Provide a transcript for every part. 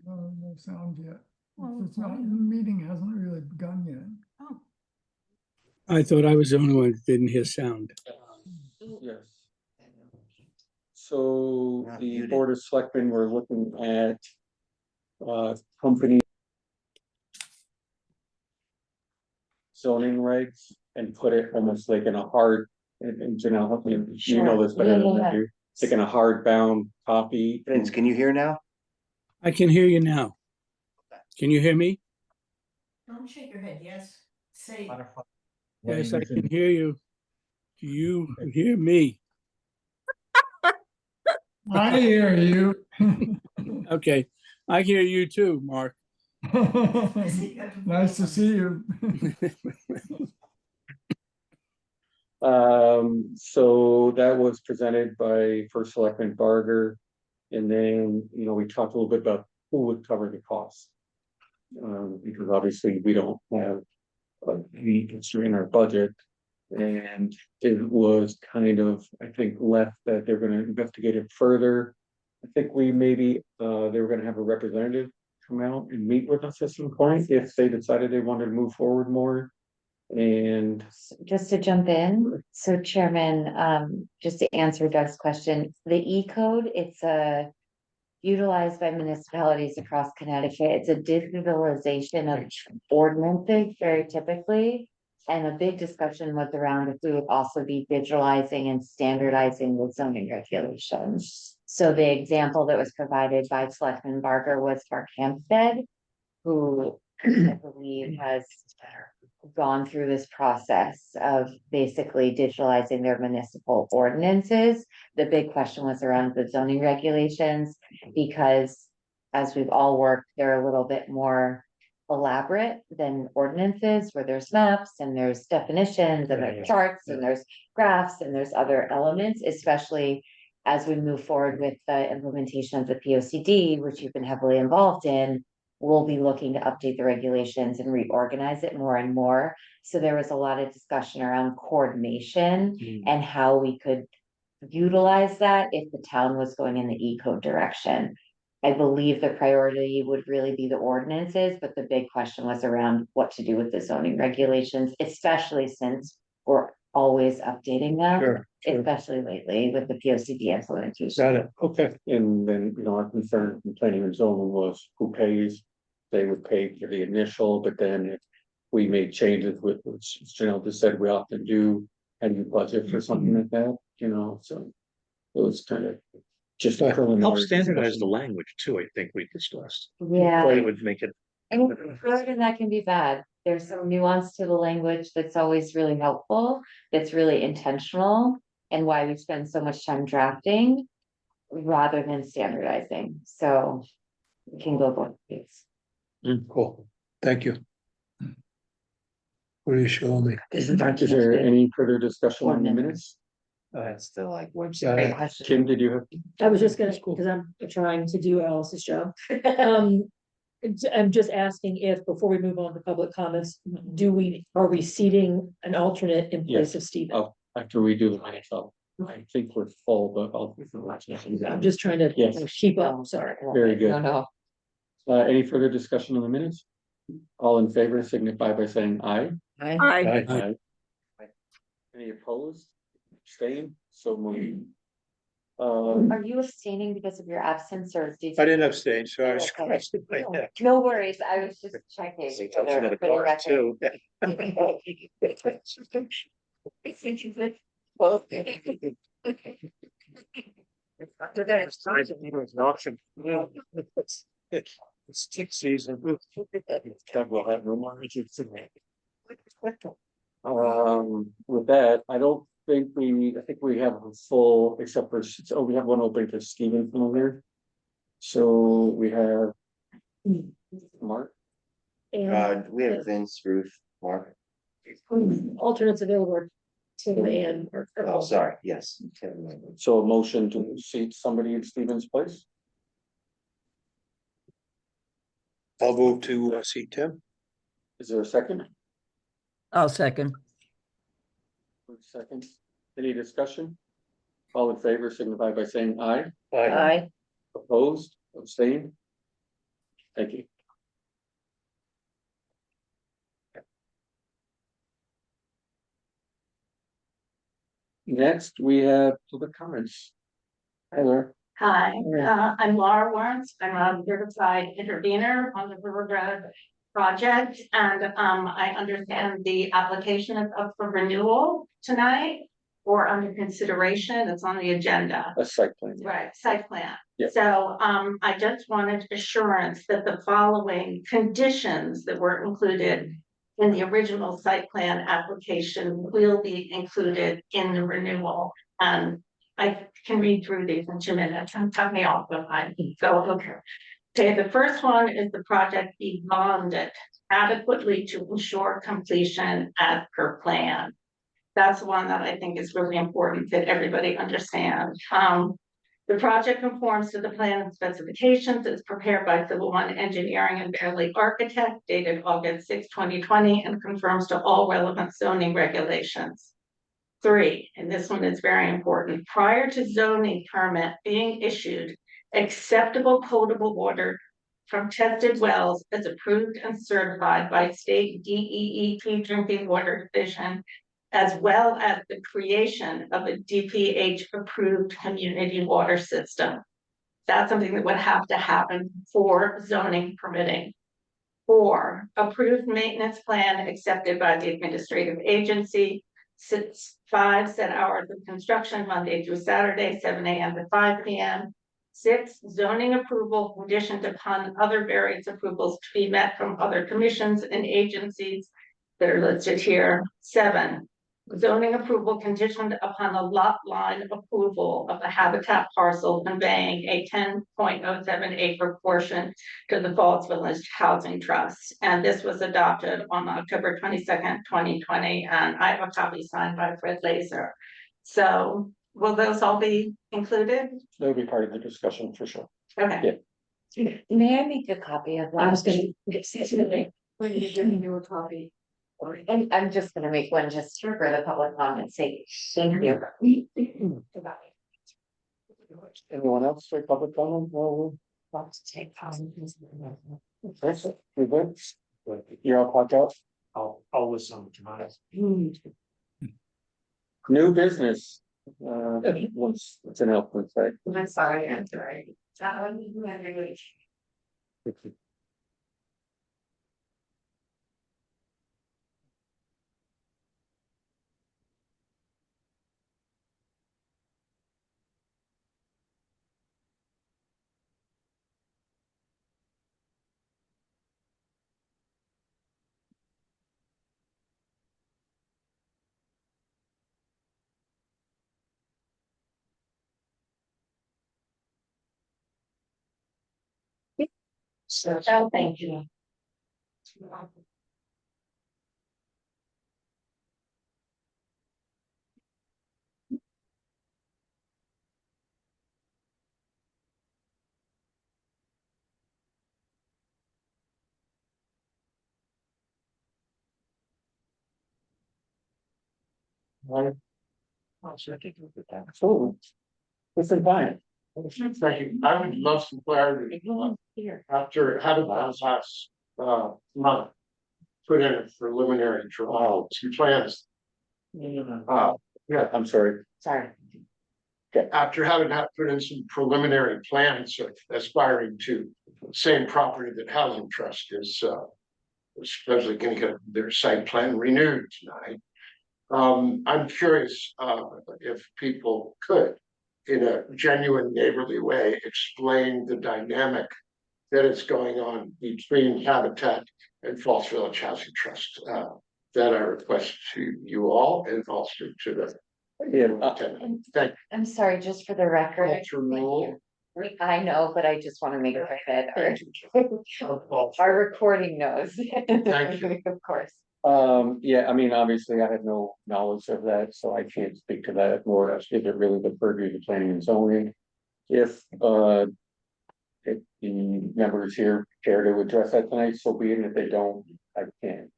No sound yet. Well, It's not, oh, the yeah. meeting hasn't really begun yet. Oh, I thought I was the only one that didn't hear sound. Yes. So Not the muted. Board of Selectmen were looking at company zoning regs and put it almost like in a hard, and Janelle, you know this better than I do. Like in a hard bound copy. Vince, can you hear now? I can hear you now. Can you hear me? don't shake your head, yes. Say, Yes, I can hear you. Do you hear me? I hear you. Okay, I hear you too, Mark. Nice to see you. So that was presented by First Selectman Barger. And then, we talked a little bit about who would cover the cost. Because obviously we don't have the history in our budget. And it was kind of, I think, left that they're gonna investigate it further. I think we maybe, they were gonna have a representative come out and meet with us at some point if they decided they wanted to move forward more. And Just to jump in, so Chairman, just to answer Doug's question, the E code, it's utilized by municipalities across Connecticut. It's a digitalization of ordinances very typically. And a big discussion was around if we would also be digitalizing and standardizing the zoning regulations. So the example that was provided by Selectman Barker was Mark Hampstead, who I believe has gone through this process of basically digitalizing their municipal ordinances. The big question was around the zoning regulations, because as we've all worked, they're a little bit more elaborate than ordinances, where there's maps and there's definitions and there's charts and there's graphs and there's other elements, especially as we move forward with the implementation of the POCD, which you've been heavily involved in. We'll be looking to update the regulations and reorganize it more and more. So there was a lot of discussion around coordination and how we could utilize that if the town was going in the E-code direction. I believe the priority would really be the ordinances, but the big question was around what to do with the zoning regulations, especially since we're always updating them. Sure. Especially lately with the POCD implementation. Got it. Okay. And then, our concern from planning and zoning was who pays. They would pay for the initial, but then if we made changes with, which Janelle just said we often do, and you budget for something like that, so it was kind of just a preliminary. Help standardize the discussion. language too, I think we discussed. Yeah. It would make it. And good and that can be bad. There's some nuance to the language that's always really helpful, that's really intentional, and why we spend so much time drafting rather than standardizing. So it can go both ways. Cool. Thank you. What are you showing me? Is there any further discussion on the minutes? Still like what's Great question. Kim, did you have? I was just gonna, because I'm trying to do Alice's job. I'm just asking if, before we move on to public comments, are we seating an alternate in place of Stephen? Oh, after we do the minutes, I think we're full, but I'll. I'm just trying to Yes. keep up, sorry. Very good. No. Any further discussion on the minutes? All in favor signify by saying aye. Aye. Any opposed? Abstain? So moved. Are you abstaining because of your absence or did I you? didn't abstain, so I was Okay. scratching my head. No worries, I was just checking. Another for the car record. too. It's tick season. Doug will have no more issues today. With that, I think we have a full, except for, we have one open for Steven from there. So we have Mark. And we have Vince, Ruth, Mark. alternates available are Tim and. Oh, sorry, yes. So a motion to seat somebody in Steven's place. I'll move to seat Tim. Is there a second? I'll second. Second. Any discussion? All in favor signify by saying aye. Aye. Opposed, abstained? Thank you. Next, we have public comments. Tyler. Hi, Yeah. I'm Laura Lawrence. I'm a certified intervener on the River Road project, and I understand the application is up for renewal tonight or under consideration. It's on the agenda. A site plan. Right, site plan. Yeah. So I just wanted assurance that the following conditions that were included in the original site plan application will be included in the renewal. And I can read through these in 2 minutes and cut me off if I go over. Okay, the first one is the project be bonded adequately to ensure completion as per plan. That's the one that I think is really important that everybody understands. The project conforms to the plan and specifications. It's prepared by Civil One Engineering and Beverly Architect, dated August 6, 2020, and conforms to all relevant zoning regulations. 3, and this one is very important, prior to zoning permit being issued, acceptable potable water from tested wells is approved and certified by state DEEP drinking water division, as well as the creation of a DPH approved community water system. That's something that would have to happen for zoning permitting. 4, approved maintenance plan accepted by the administrative agency. 5, set hours of construction Monday through Saturday, 7 a.m. to 5 p.m. 6, zoning approval conditioned upon other various approvals to be met from other commissions and agencies that are listed here. 7, zoning approval conditioned upon a lot line approval of the habitat parcel conveying a 10.07 acre portion to the Falls Village Housing Trust. And this was adopted on October 22nd, 2020. And I have a copy signed by Fred Laser. So will those all be included? That'll be part of the discussion for sure. Okay. Yeah. May I make a copy of I that? was gonna, when you give me your copy. And I'm just gonna make one just for the public comments sake. Thank you. Anyone else for public comment? No. You're good? You're all clocked out? I'll listen tonight. New business. What's an output site? I'm sorry, I'm sorry. Oh, thank you. Right. Absolutely. Listen, fine. Thank you. I would love some clarity. After having last month, put in a preliminary draw, some plans. Yeah, I'm sorry. Sorry. After having put in some preliminary plans of aspiring to same property that Housing Trust is supposedly going to get their site plan renewed tonight. I'm curious if people could, in a genuine neighborly way, explain the dynamic that is going on between Habitat and Falls Village Housing Trust that I request to you all and also to the Yeah. I'm sorry, just for the record. culture rule. I know, but I just want to make sure that our recording knows. Thank you. Of course. Yeah, I mean, obviously I have no knowledge of that, so I can't speak to that, nor is it really the purview of the planning and zoning. If the members here care to address that tonight, so be it. If they don't, I can.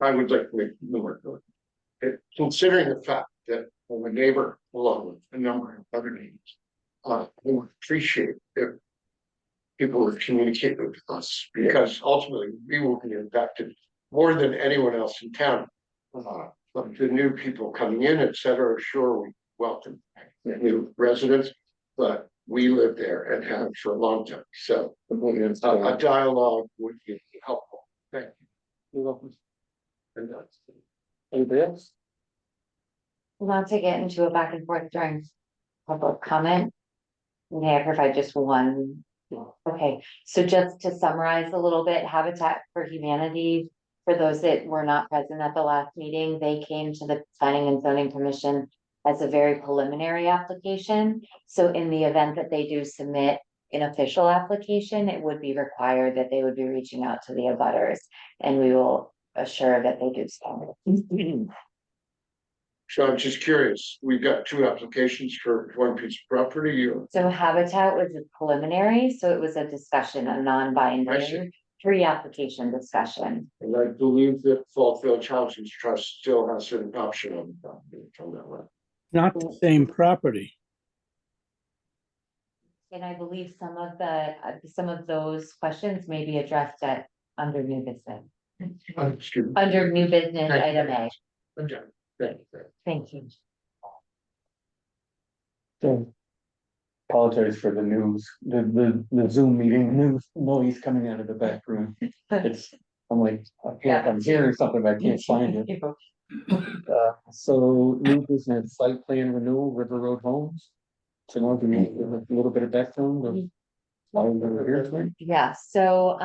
I would like to make more. Considering the fact that I'm a neighbor along with a number of other neighbors, I would appreciate if people would communicate with us, because ultimately we will be impacted more than anyone else in town. But the new people coming in, et cetera, sure, we welcome new residents, but we live there and have for a long time, so a dialogue would be helpful. Thank you. You're welcome. And that's- Anybody else? Not to get into a back and forth during public comment. May I provide just one? Okay, so just to summarize a little bit, Habitat for Humanity, for those that were not present at the last meeting, they came to the Planning and Zoning Commission as a very preliminary application. So in the event that they do submit an official application, it would be required that they would be reaching out to the abutters, and we will assure that they do so. So I'm just curious, we've got 2 applications for one piece of property, or So Habitat was a preliminary, so it was a discussion, a I non-binding see. pre-application discussion. and I believe that Fall Village Housing Trust still has an option on the property from that way. Not the same property. And I believe some of those questions may be addressed under new business, Excuse me. under new business Thank you. item A. Okay, thank you. Thank you. So, apologize for the news, the Zoom meeting news noise coming out of the back room. It's, I'm like, I'm hearing something, but I can't find it. So new business site plan renewal, River Road Homes. So now we need a little bit of background of why we're here tonight. Yeah, so,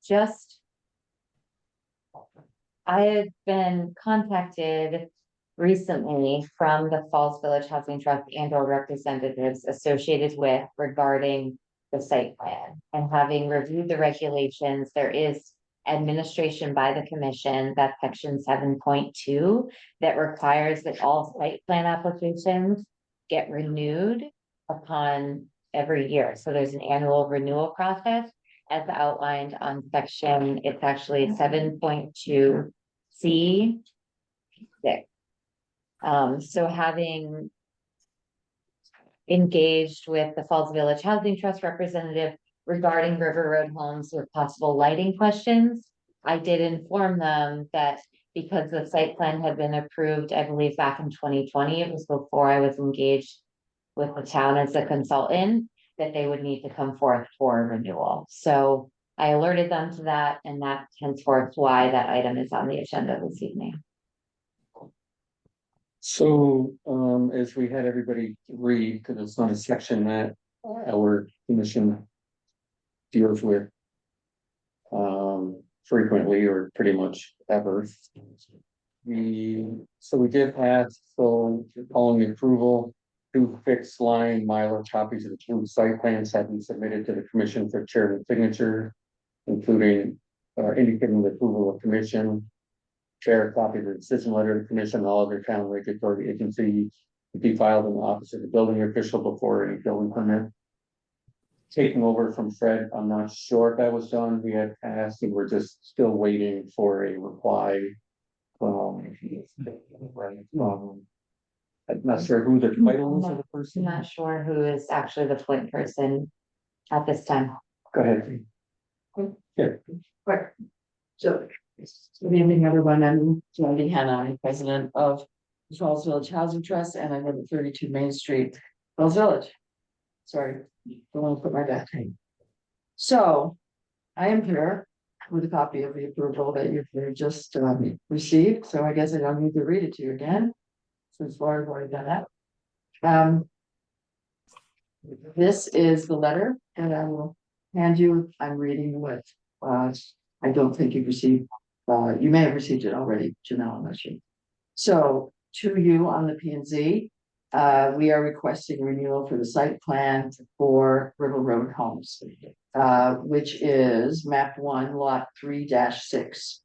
just. I had been contacted recently from the Falls Village Housing Trust and or representatives associated with regarding the site plan. And having reviewed the regulations, there is administration by the commission, that's section 7.2, that requires that all site plan applications get renewed upon every year. So there's an annual renewal process as outlined on section, it's actually 7.2 C 6. So having engaged with the Falls Village Housing Trust representative regarding River Road Homes with possible lighting questions, I did inform them that because the site plan had been approved, I believe back in 2020, it was before I was engaged with the town as a consultant, that they would need to come forth for renewal. So I alerted them to that, and that's henceforth why that item is on the agenda this evening. So, as we had everybody read, because it's not a section that our commission deals with frequently or pretty much ever. We did ask, so following approval, 2 fixed line mileage copies of the 2 site plans have been submitted to the commission for chairman's signature, including indicating the approval of commission. Share a copy of the decision letter of the commission and all other town regulatory agencies to be filed in the office of the building official before any building permit. Taking over from Fred, I'm not sure if that was done. We had asked, and we're just still waiting for a reply. I'm not sure who the title is of the I'm person. not sure who is actually the point person at this time. Go ahead. Yeah. Quick. So, good evening, everyone. I'm Jody Hanna. I'm president of the Falls Village Housing Trust, and I live at 32 Main Street, Falls Village. Sorry, don't want to put my back in. So, I am here with a copy of the approval that you've just received. So I guess I don't need to read it to you again, since Laura's already done that. This is the letter that I will hand you. I'm reading what I don't think you've received. You may have received it already, Janelle, I'm not sure. So to you on the P and Z, we are requesting renewal for the site plan for River Road Homes, which is map 1 lot 3-6,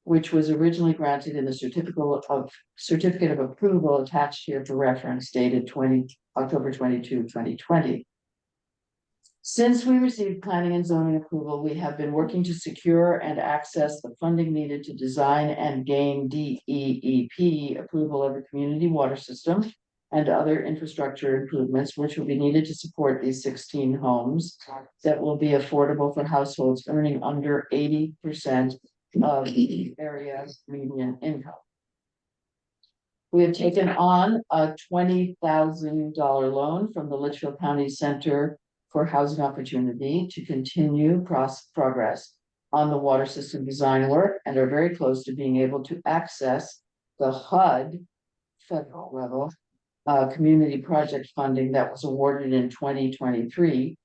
which was originally granted in the certificate of approval attached here for reference dated October 22, 2020. Since we received planning and zoning approval, we have been working to secure and access the funding needed to design and gain DEEP approval of the community water system and other infrastructure improvements which will be needed to support these 16 homes that will be affordable for households earning under 80% of the area median income. We have taken on a $20,000 loan from the Litchfield County Center for Housing Opportunity to continue progress on the water system design work and are very close to being able to access the HUD federal level community project funding that was awarded in 2023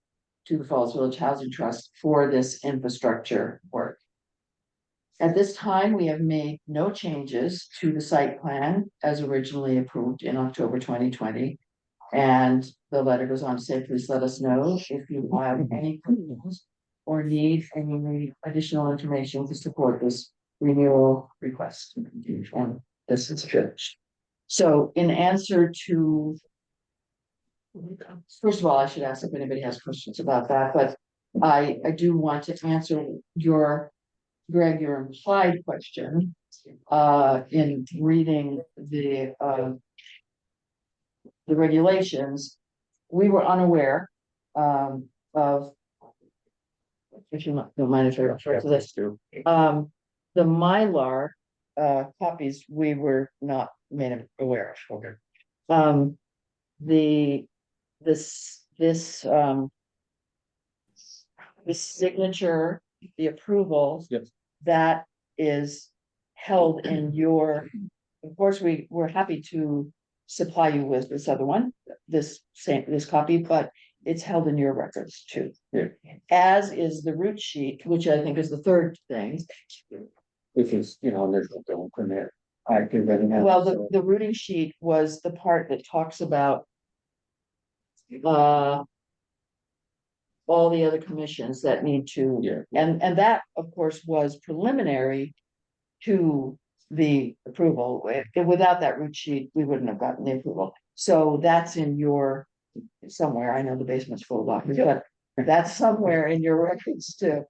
to the Falls Village Housing Trust for this infrastructure work. At this time, we have made no changes to the site plan as originally approved in October 2020. And the letter goes on to say, please let us know if you have any questions or need any additional information to support this renewal request. And this is finished. So in answer to, first of all, I should ask if anybody has questions about that, but I do want to answer your, Greg, your implied question in reading the regulations. We were unaware of, if you don't mind if I refer to this, the Mylar copies we were not made aware of. Okay. The signature, the approval. Yes. That is held in your, of course, we're happy to supply you with this other one, this copy, but it's held in your records too. Yeah. As is the route sheet, which I think is the third thing. Which is, there's no building permit. I can read it now. Well, the routing sheet was the part that talks about all the other commissions that need to. Yeah. And that, of course, was preliminary to the approval. Without that route sheet, we wouldn't have gotten the approval. So that's in your, somewhere, I know the basement's full of documents, but that's somewhere in your records too.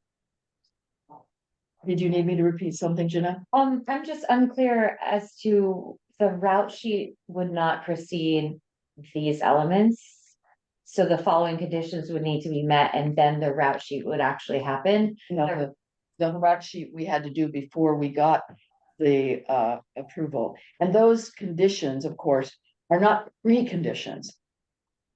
Did you need me to repeat something, Jenna? I'm just unclear as to the route sheet would not precede these elements. So the following conditions would need to be met and then the route sheet would actually happen. No, the route sheet we had to do before we got the approval. And those conditions, of course, are not preconditions.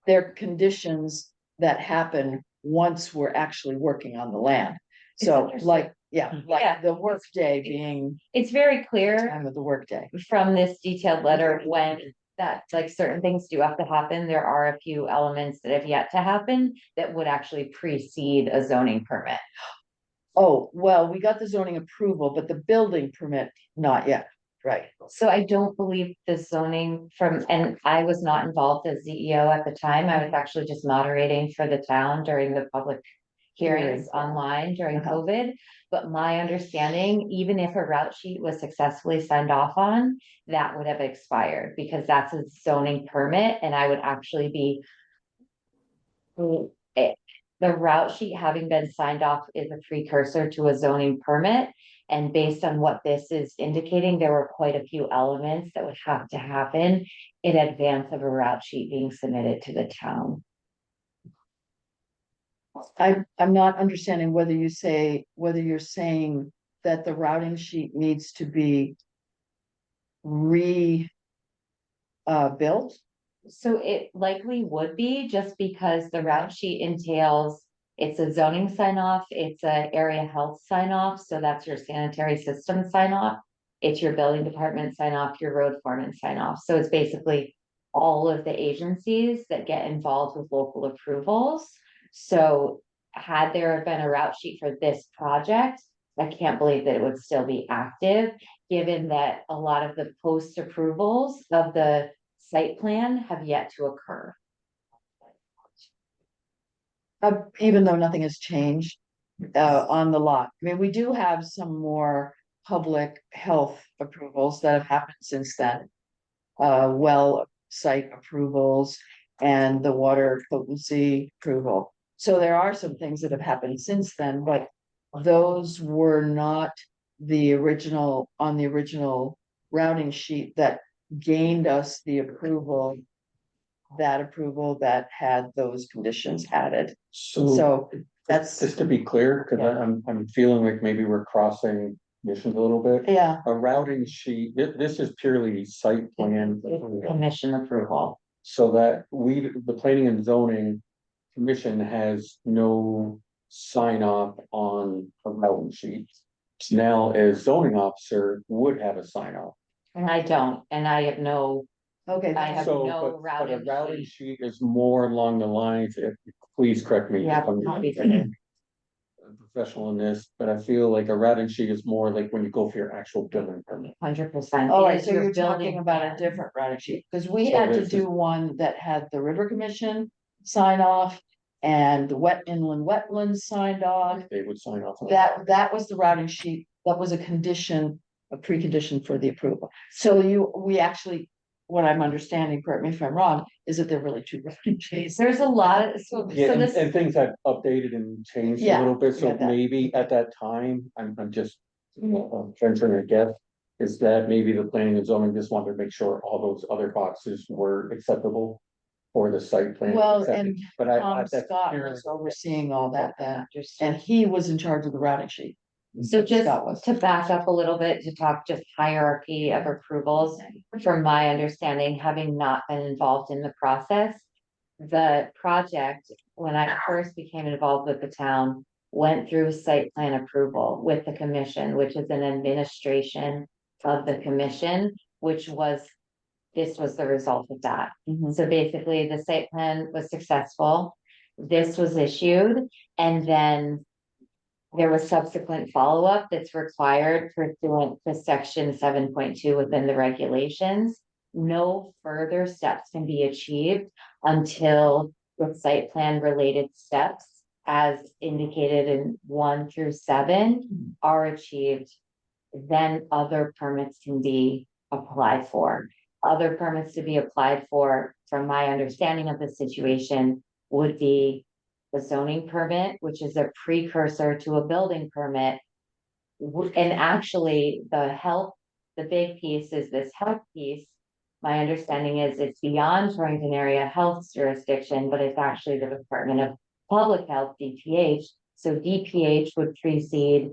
They're conditions that happen once we're actually working on the land. So like, Yeah. like the work day being It's very clear time of the work day. from this detailed letter when that, like, certain things do have to happen. There are a few elements that have yet to happen that would actually precede a zoning permit. Oh, well, we got the zoning approval, but the building permit, not yet, right? So I don't believe the zoning and I was not involved as CEO at the time. I was actually just moderating for the town during the public hearings online during COVID. But my understanding, even if a route sheet was successfully signed off on, that would have expired because that's a zoning permit and I would actually be. The route sheet having been signed off is a precursor to a zoning permit. And based on what this is indicating, there were quite a few elements that would have to happen in advance of a route sheet being submitted to the town. I'm not understanding whether you're saying that the routing sheet needs to be built. So it likely would be just because the route sheet entails, it's a zoning sign off, it's a area health sign off, so that's your sanitary system sign off. It's your building department sign off, your road foreman sign off. So it's basically all of the agencies that get involved with local approvals. So had there been a route sheet for this project, I can't believe that it would still be active, given that a lot of the post approvals of the site plan have yet to occur. Even though nothing has changed on the lot. I mean, we do have some more public health approvals that have happened since then. Well site approvals and the water potency approval. So there are some things that have happened since then, but those were not the original, on the original routing sheet that gained us the approval that approval that had those conditions added. So So that's, just to be clear, because Yeah. I'm feeling like maybe we're crossing missions a little bit. yeah, A routing sheet, this is purely site plan. Commission approval. So that the planning and zoning commission has no sign off on a routing sheet. Now, as zoning officer would have a sign off. And I don't, and I have no, okay. I have So, no but a routing routing sheet. sheet is more along the lines, please correct me. if Yeah, I'm copy. Professional in this, but I feel like a routing sheet is more like when you go for your actual building permit. 100%. All It right, is so your you're talking building about a plan. different routing sheet, because we So had to this do is- one that had the River Commission sign off. And the wetlands signed off. They would sign off. on it. That was the routing sheet, that was a condition, a precondition for the approval. So we actually, what I'm understanding, correct me if I'm wrong, is that they're really two routing sheets. There's a lot of, so Yeah, and this, things have updated and changed a Yeah, little bit, yeah, so that- maybe at that time, I'm just. Venturing a guess, is that maybe the planning and zoning just wanted to make sure all those other boxes were acceptable. For the site plan. Well, accepted. and But Tom that's Scott purely- was overseeing all that then, and he was in charge of the routing sheet. so just Scott was. to back up a little bit, to talk just hierarchy of approvals, from my understanding, having not been involved in the process. The project, when I first became involved with the town, went through site plan approval with the commission, which is an administration of the commission, which was, this was the result of that. Mhm. So basically, the site plan was successful. This was issued, and then there was subsequent follow-up that's required pursuant to section 7.2 within the regulations. No further steps can be achieved until the site plan related steps, as indicated in 1 through 7, are achieved. Then other permits can be applied for. Other permits to be applied for, from my understanding of the situation, would be the zoning permit, which is a precursor to a building permit. And actually, the big piece is this health piece. My understanding is it's beyond Torrington Area Health jurisdiction, but it's actually the Department of Public Health, DPH. So DPH would precede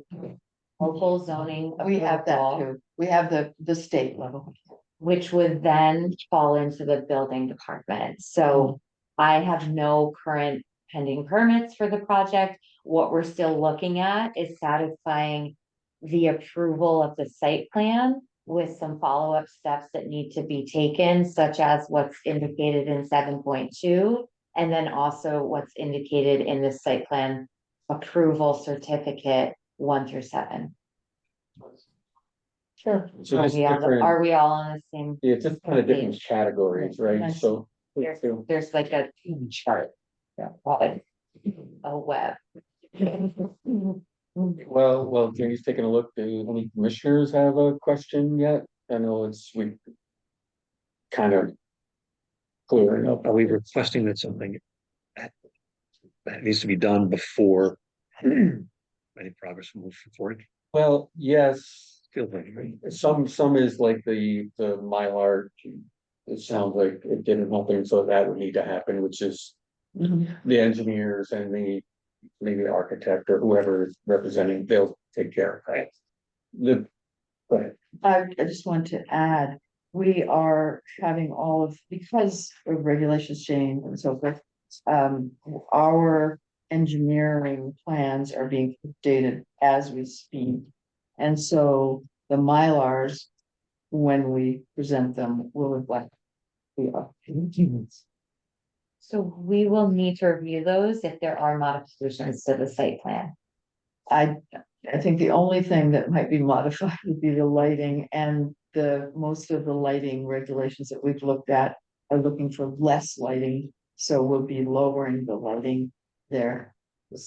local zoning We have that approval, too, we have the state level. which would then fall into the building department. So I have no current pending permits for the project. What we're still looking at is satisfying the approval of the site plan with some follow-up steps that need to be taken, such as what's indicated in 7.2, and then also what's indicated in the site plan approval certificate 1 through 7. Sure. So Are just we different- are we all on the same? Yeah, just kind of different categories, right? Nice. So. There's like a chart. Yeah. A web. Well, Jamie's taking a look. Do any commissioners have a question yet? I know we kind of clearing up. Are we requesting that something that needs to be done before any progress moves forward? Well, yes, Feels like, right? some is like the Mylar. It sounds like it didn't happen, so that would need to happen, which is the engineers and maybe the architect or whoever is representing, they'll take care of that. But I just want to add, we are having because of regulations change and so forth. Our engineering plans are being updated as we speak. And so the Mylars, when we present them, will reflect the updates. So we will need to review those if there are modifications to the site plan. I think the only thing that might be modified would be the lighting, and most of the lighting regulations that we've looked at are looking for less lighting, so we'll be lowering the lighting there.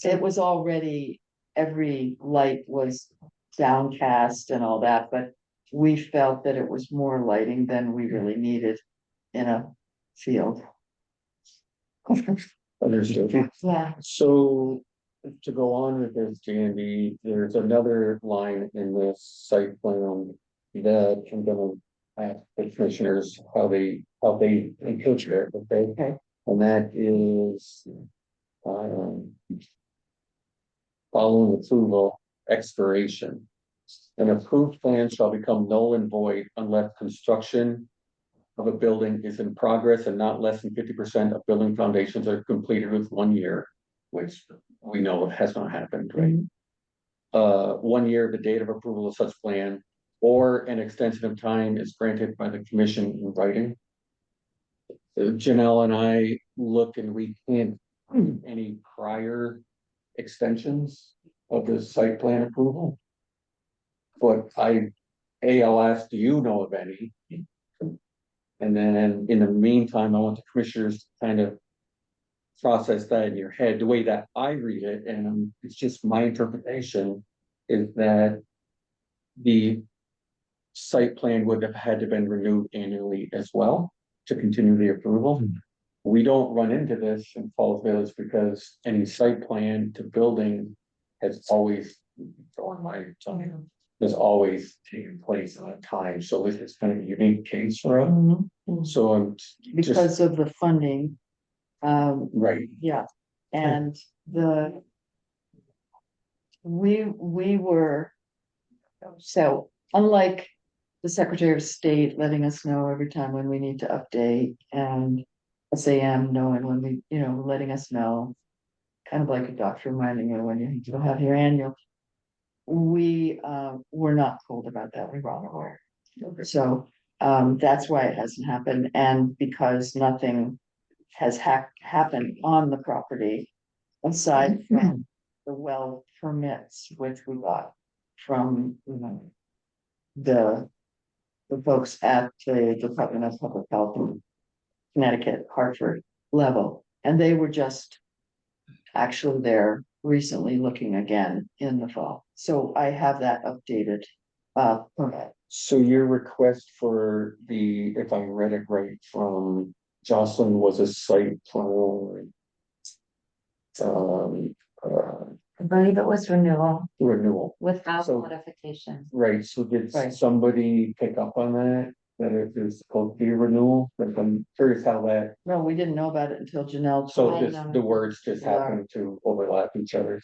It was already, every light was downcast and all that, but we felt that it was more lighting than we really needed in a field. understood. Yeah. So to go on with this, Jandy, there's another line in this site plan that I'm gonna ask the commissioners how they interpret it, okay? Okay. And that is, um. Following approval, expiration. An approved plan shall become null and void unless construction of a building is in progress and not less than 50% of building foundations are completed with 1 year, which we know has not happened, right? 1 year, the date of approval of such plan, or an extension of time is granted by the commission in writing. Janelle and I looked and we can't any prior extensions of the site plan approval. But I'll ask, do you know of any? And then in the meantime, I want the commissioners to kind of process that in your head, the way that I read it, and it's just my interpretation, is that the site plan would have had to been renewed annually as well to continue the approval. We don't run into this in Falls Village because any site plan to building has always, on my time, has always taken place on time, so this is kind of a unique case for us. So I'm just, Because of the funding. right, Yeah, and we were. So unlike the Secretary of State letting us know every time when we need to update and SAM knowing when we, letting us know. Kind of like a doctor reminding you when you need to have your annual. We were not told about that, we were unaware. So that's why it hasn't happened, and because nothing has happened on the property. Aside from the well permits, which we got from, the folks at the Department of Public Health in Connecticut, Hartford level, and they were just actually there recently looking again in the fall. So I have that updated. Permit. so your request for the, if I read it right, from Jocelyn was a site plan. I believe it was renewal Renewal, without So- modification. right, so did Right. somebody pick up on that? That it is called the renewal, like I'm curious how that, No, we didn't know about it until Janelle. so I this, know. the words just Yeah. happen to overlap each other.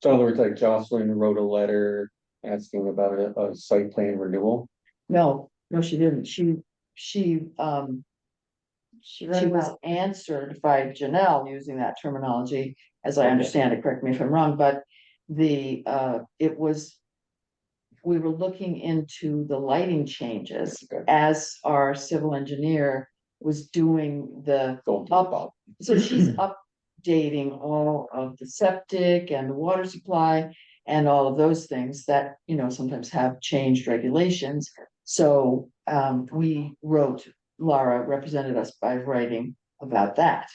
So in other words, like Jocelyn wrote a letter asking about a site plan renewal. No, she didn't. She She wrote She was about, answered by Janelle using that terminology, as I Okay. understand it, correct me if I'm wrong, but it was. We were looking into the lighting changes Okay. as our civil engineer was doing the Going to up. So she's updating all of the septic and the water supply and all of those things that, sometimes have changed regulations. So Laura represented us by writing about that.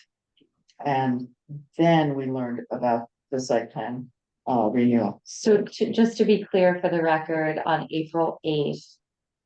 And then we learned about the site plan renewal. so just to be clear for the record, on April 8th.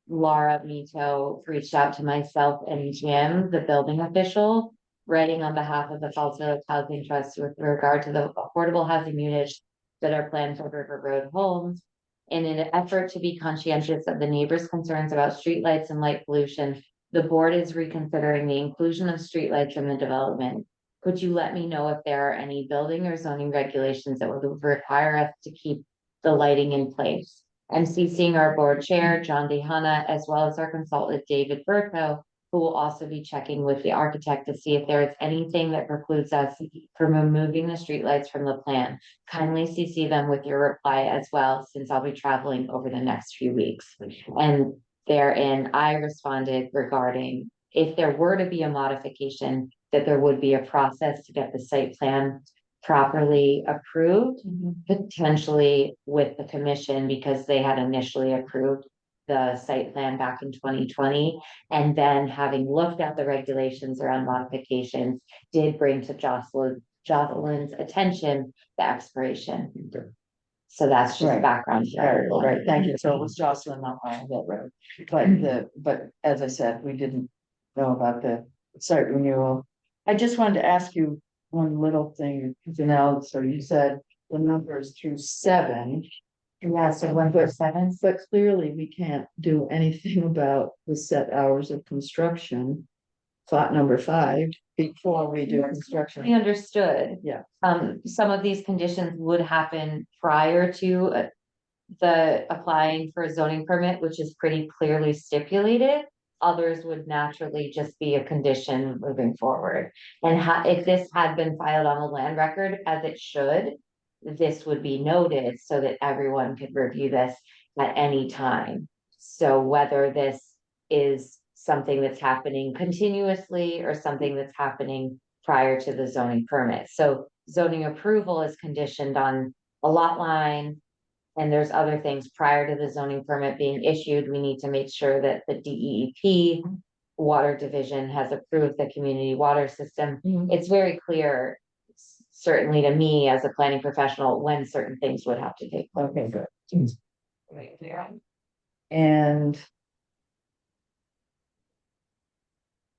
Laura Mito reached out to myself and Jim, the building official, writing on behalf of the Falls Village Housing Trust with regard to the affordable housing units that are planned for River Road homes. In an effort to be conscientious of the neighbors' concerns about streetlights and light pollution, the board is reconsidering the inclusion of streetlights in the development. Could you let me know if there are any building or zoning regulations that would require us to keep the lighting in place? I'm CCing our board chair, John DeHana, as well as our consultant, David Berto, who will also be checking with the architect to see if there is anything that precludes us from removing the streetlights from the plan. Kindly CC them with your reply as well, since I'll be traveling over the next few weeks. And therein, I responded regarding if there were to be a modification, that there would be a process to get the site plan properly approved, potentially with the commission, because they had initially approved the site plan back in 2020. And then having looked at the regulations around modifications, did bring to Jocelyn's attention the expiration. So that's just Right. background. to Right, everyone. right, thank you. So it was Jocelyn, not I, that road. But as I said, we didn't know about the site renewal. I just wanted to ask you one little thing, Janelle. So you said the numbers through 7. Yeah, so 147. But clearly we can't do anything about the set hours of construction. Thought number 5, before we do We construction. understood. Yeah. Some of these conditions would happen prior to the applying for a zoning permit, which is pretty clearly stipulated. Others would naturally just be a condition moving forward. And if this had been filed on the land record as it should, this would be noted so that everyone could review this at any time. So whether this is something that's happening continuously or something that's happening prior to the zoning permit. So zoning approval is conditioned on a lot line. And there's other things prior to the zoning permit being issued. We need to make sure that the DEP Water Division has approved the community water system. It's very clear, certainly to me as a planning professional, when certain things would have to take place. Okay, good. And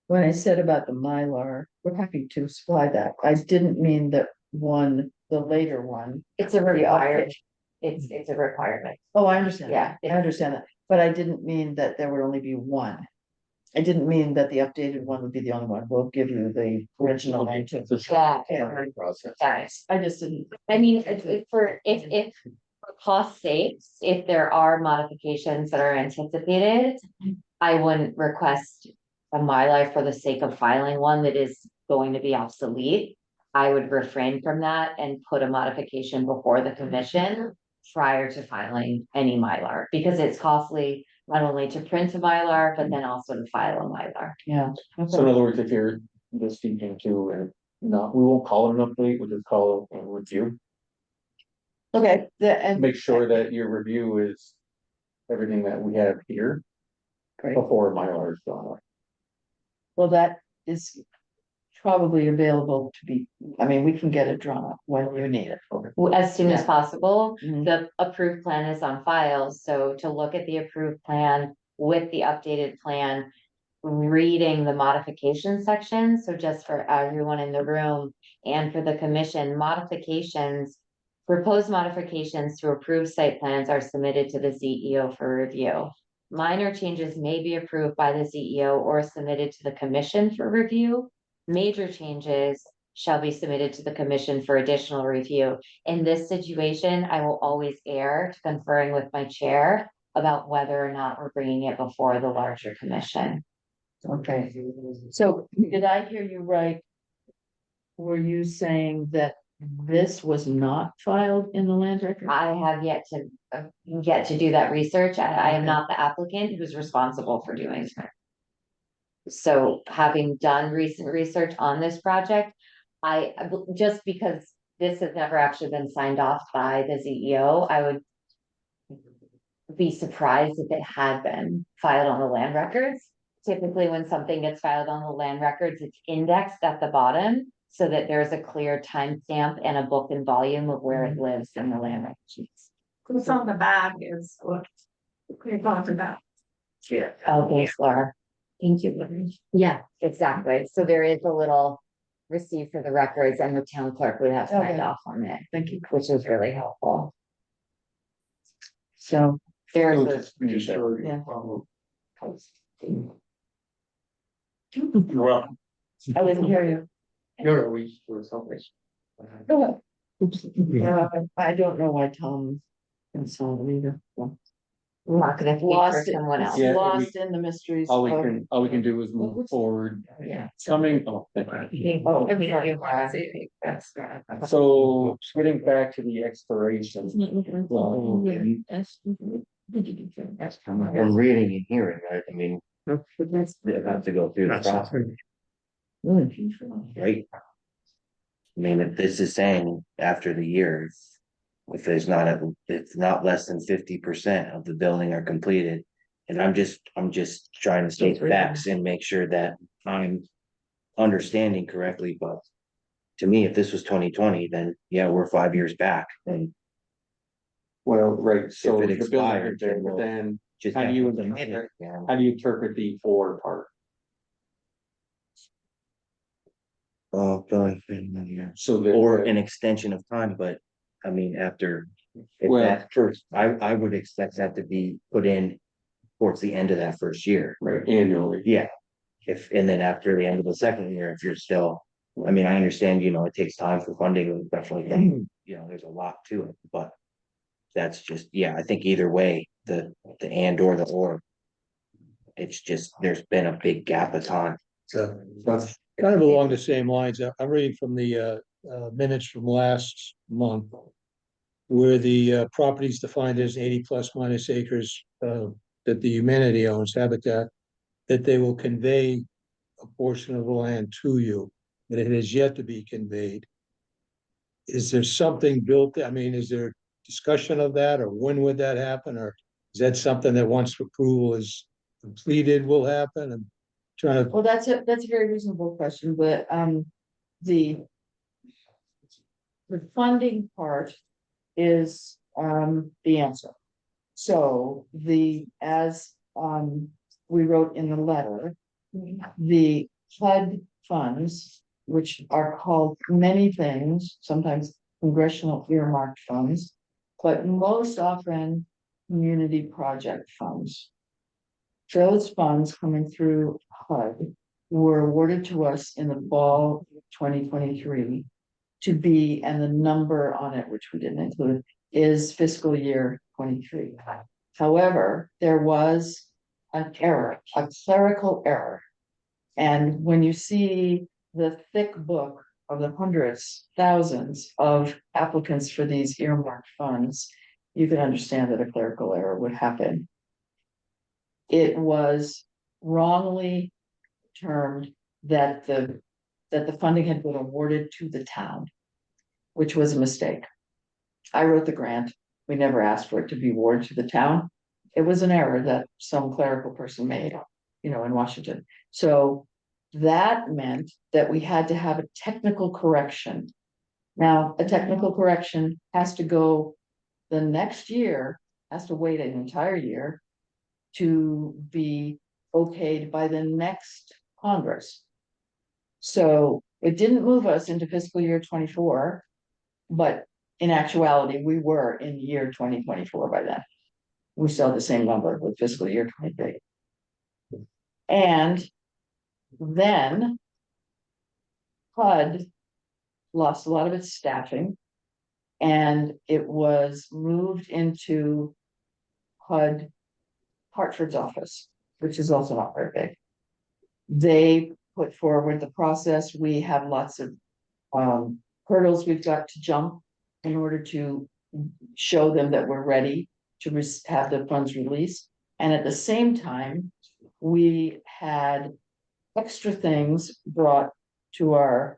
when I said about the Mylar, we're happy to supply that. I didn't mean that one, the later one. It's a requirement. It's a requirement. Oh, I understand. Yeah. I understand that, but I didn't mean that there would only be one. I didn't mean that the updated one would be the only one. We'll give you the original one too. Yeah. Process. Guys, I just didn't. I mean, if for cost sakes, if there are modifications that are anticipated, I wouldn't request a Mylar for the sake of filing one that is going to be obsolete. I would refrain from that and put a modification before the commission prior to filing any Mylar, because it's costly not only to print a Mylar, but then also to file a Mylar. Yeah. So in other words, if you're just speaking to, and not, we won't call it an update, we'll just call it a review. Okay, and. Make sure that your review is everything that we have here Great. before Mylar is done. Well, that is probably available to be, I mean, we can get it drawn up when you need it. As soon as Yeah. possible. Mhm. The approved plan is on file, so to look at the approved plan with the updated plan. Reading the modification section, so just for everyone in the room and for the commission, modifications. Proposed modifications to approved site plans are submitted to the CEO for review. Minor changes may be approved by the CEO or submitted to the commission for review. Major changes shall be submitted to the commission for additional review. In this situation, I will always err to conferring with my chair about whether or not we're bringing it before the larger commission. Okay, so did I hear you right? Were you saying that this was not filed in the land record? I have yet to do that research. I am not the applicant who's responsible for doing it. So having done recent research on this project, just because this has never actually been signed off by the CEO, I would be surprised if it had been filed on the land records. Typically, when something gets filed on the land records, it's indexed at the bottom so that there's a clear timestamp and a book and volume of where it lives in the land records. What's on the bag is what we're talking about. Okay, Laura. Thank you. Yeah, exactly. So there is a little receipt for the records and the town clerk would have signed Okay. off on it, Thank you. which is really helpful. So, There's So a, just be sure. Yeah. Well, I didn't hear you. no, we were something. I don't know why Tom can solve it either. I'm not gonna speak for Lost it, someone else. Yeah, lost in the mysteries. All we of- can do is move forward. Yeah. Coming, oh, thank you. Oh, Every time you Laura. So getting back to the expiration. well, From reading and hearing, right, I mean, they have to go through the process, right? I mean, if this is saying after the years, if there's not it's not less than 50% of the building are completed. And I'm just trying to state facts and make sure that I'm understanding correctly, but. To me, if this was 2020, then yeah, we're 5 years back and Well, right, so If the it building expired, is there, then but we'll- then just. How do have you to interpret submit it, yeah. how do you interpret the or part? Oh, God, yeah. So that. Or an extension of time, but I mean, after If Well- that first, I would expect that to be put in towards the end of that first year. Right, annually. Yeah, if, and then after the end of the second year, if you're still, I mean, I understand, it takes time for funding and stuff like that, there's a lot to it, but. That's just, yeah, I think either way, the and or the or. It's just, there's been a big gap of time. So that's kind of along the same lines. I'm reading from the minutes from last month. Where the property is defined as 80 plus minus acres that the humanity owns, Habitat, that they will convey a portion of the land to you, but it has yet to be conveyed. Is there something built? I mean, is there discussion of that, or when would that happen, or is that something that once approval is completed will happen? I'm trying to. Well, that's a very reasonable question, but, the. The funding part is, the answer. So as, we wrote in the letter, the HUD funds, which are called many things, sometimes congressional earmarked funds, but most often community project funds. Those funds coming through HUD were awarded to us in the fall 2023 to be, and the number on it, which we didn't include, is fiscal year 23. However, there was an error, a clerical error. And when you see the thick book of the hundreds, thousands of applicants for these earmarked funds, you can understand that a clerical error would happen. It was wrongly termed that the funding had been awarded to the town, which was a mistake. I wrote the grant. We never asked for it to be awarded to the town. It was an error that some clerical person made, in Washington. So that meant that we had to have a technical correction. Now, a technical correction has to go the next year, has to wait an entire year to be okayed by the next Congress. So it didn't move us into fiscal year 24, but in actuality, we were in year 2024 by then. We still had the same number with fiscal year 23. And then HUD lost a lot of its staffing, and it was moved into HUD Hartford's office, which is also not very big. They put forward the process. We have lots of hurdles we've got to jump in order to show them that we're ready to have the funds released. And at the same time, we had extra things brought to our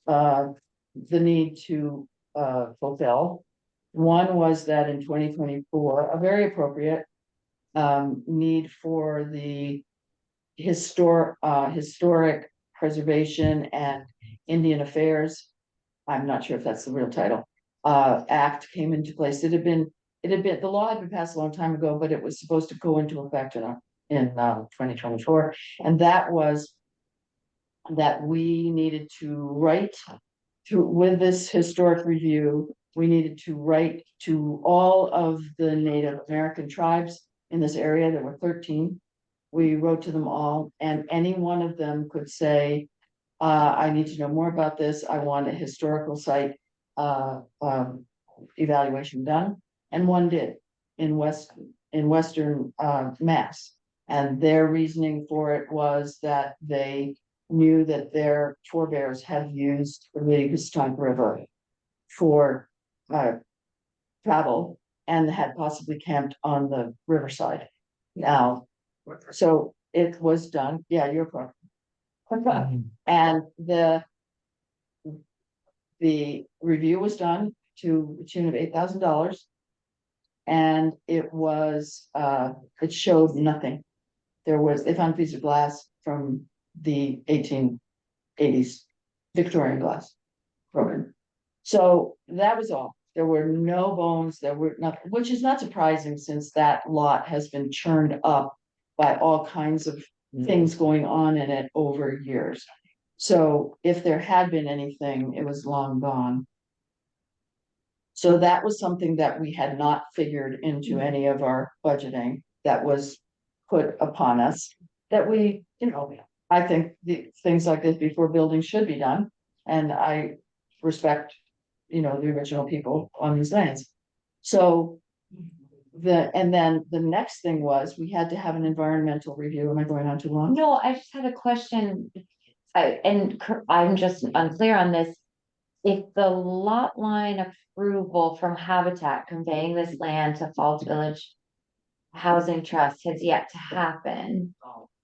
the need to fulfill. One was that in 2024, a very appropriate need for the historic preservation and Indian Affairs. I'm not sure if that's the real title. Act came into place. The law had been passed a long time ago, but it was supposed to go into effect in 2024. And that was that we needed to write with this historic review, we needed to write to all of the Native American tribes in this area. There were 13. We wrote to them all, and any one of them could say, I need to know more about this. I want a historical site evaluation done. And one did in Western Mass. And their reasoning for it was that they knew that their forebears had used the Housatonic River for travel and had possibly camped on the riverside. Now, so it was done. Yeah, you're correct. And the review was done to the tune of $8,000. And it was, it showed nothing. They found a piece of glass from the 1880s, Victorian glass broken. So that was all. There were no bones, there were nothing, which is not surprising since that lot has been churned up by all kinds of things going on in it over years. So if there had been anything, it was long gone. So that was something that we had not figured into any of our budgeting that was put upon us. That we, I think the things like this before building should be done. And I respect, the original people on these lands. So and then the next thing was, we had to have an environmental review. Am I going on too long? No, I just had a question. I'm just unclear on this. If the lot line approval from Habitat conveying this land to Falls Village Housing Trust has yet to happen,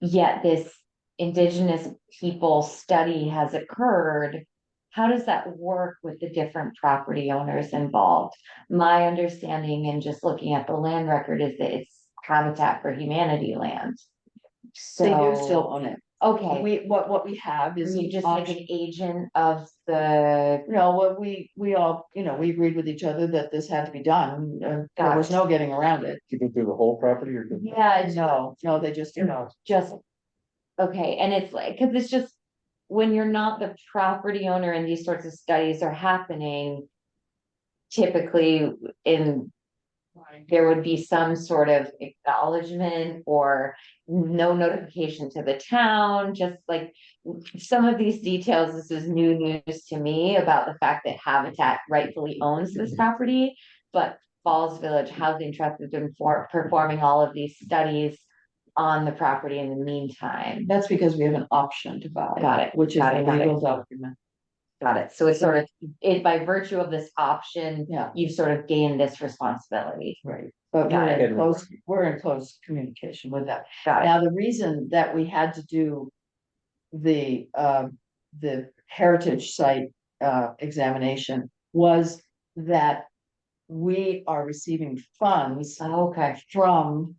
yet this Indigenous people study has occurred, how does that work with the different property owners involved? My understanding and just looking at the land record is that it's Habitat for Humanity land. They do So, still own it. okay, What we have is. you just like option- an agent of the, No, what we all, we agreed with each other that this had to be done. There Got was it. no getting around it. You can do the whole property or? yeah, it's No, they just, just. Okay, and it's like, cause it's just, when you're not the property owner and these sorts of studies are happening. Typically there would be some sort of acknowledgement or no notification to the town, just like. Some of these details, this is new news to me about the fact that Habitat rightfully owns this property. But Falls Village Housing Trust has been performing all of these studies on the property in the meantime. that's because we have an option to buy. Got it, Which is got a it, got it. legal document. Got it. So it's sort of, by virtue of this option, Yeah. you've sort of gained this responsibility. Right. But Got we're in close communication with that. Got it. Now, the reason that we had to do the heritage site examination was that we are receiving funds Okay, from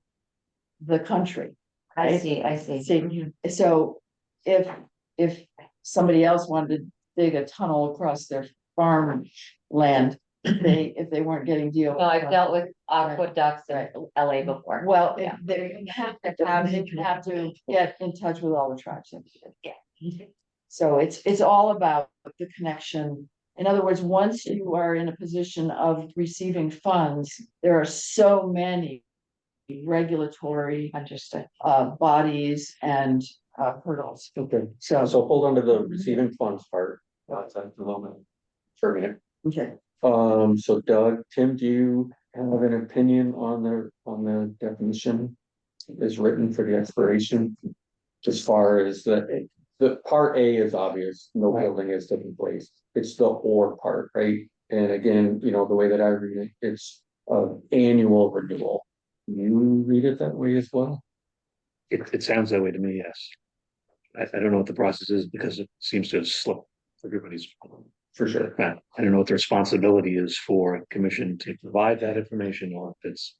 the country. I see, I see. See, so if somebody else wanted to dig a tunnel across their farm land, if they weren't getting deal. No, I've dealt with aqueducts in LA before. Well, Yeah. they have to get in touch with all the tribes. Yeah. So it's all about the connection. In other words, once you are in a position of receiving funds, there are so many regulatory Understood. bodies and hurdles. Okay, So, so hold on to the receiving funds part. That's at the moment. For a minute. okay. So Doug, Tim, do you have an opinion on the definition as written for the expiration? As far as the part A is obvious, no building is taking place. It's the or part, right? And again, the way that I read it, it's annual renewal. You read it that way as well? It sounds that way to me, yes. I don't know what the process is because it seems to have slipped everybody's. For sure. I don't know what the responsibility is for a commission to provide that information or if it's.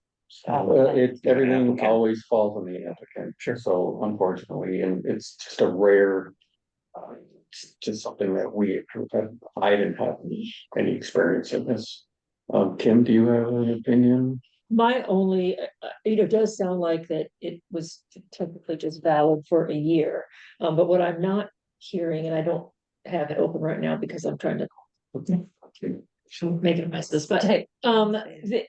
Everything applicant. always falls on the applicant. Sure. So unfortunately, and it's just a rare. Just something that I didn't have any experience in this. Kim, do you have an opinion? My only, it does sound like that it was technically just valid for a year. But what I'm not hearing, and I don't have it open right now because I'm trying to make it a mess this, but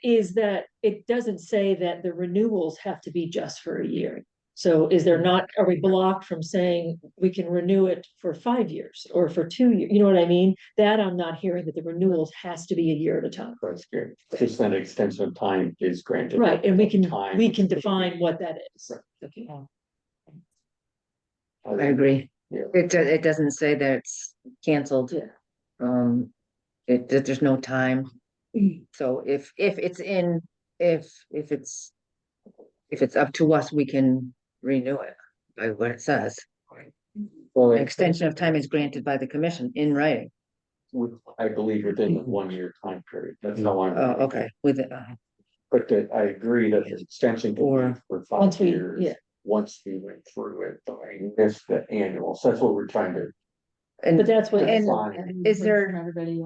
is that it doesn't say that the renewals have to be just for a year. So is there not, are we blocked from saying we can renew it for 5 years or for 2 years? You know what I mean? That I'm not hearing, that the renewals has to be a year at a time. That's good. Just an extension of time is granted. Right, and we Time. can define what that is. Okay. I agree. Yeah. It doesn't say that it's canceled. Yeah. That there's no time. So if it's up to us, we can renew it by what it says. Well, An extension of time is granted by the commission in writing. I believe within the 1 year time period. That's how I'm. Oh, okay, with it. But I agree that the extension can be for 5 Once we- years. yeah. Once we went through it, but I missed the annual, so that's what we're trying to. And But that's what. And is there- From everybody.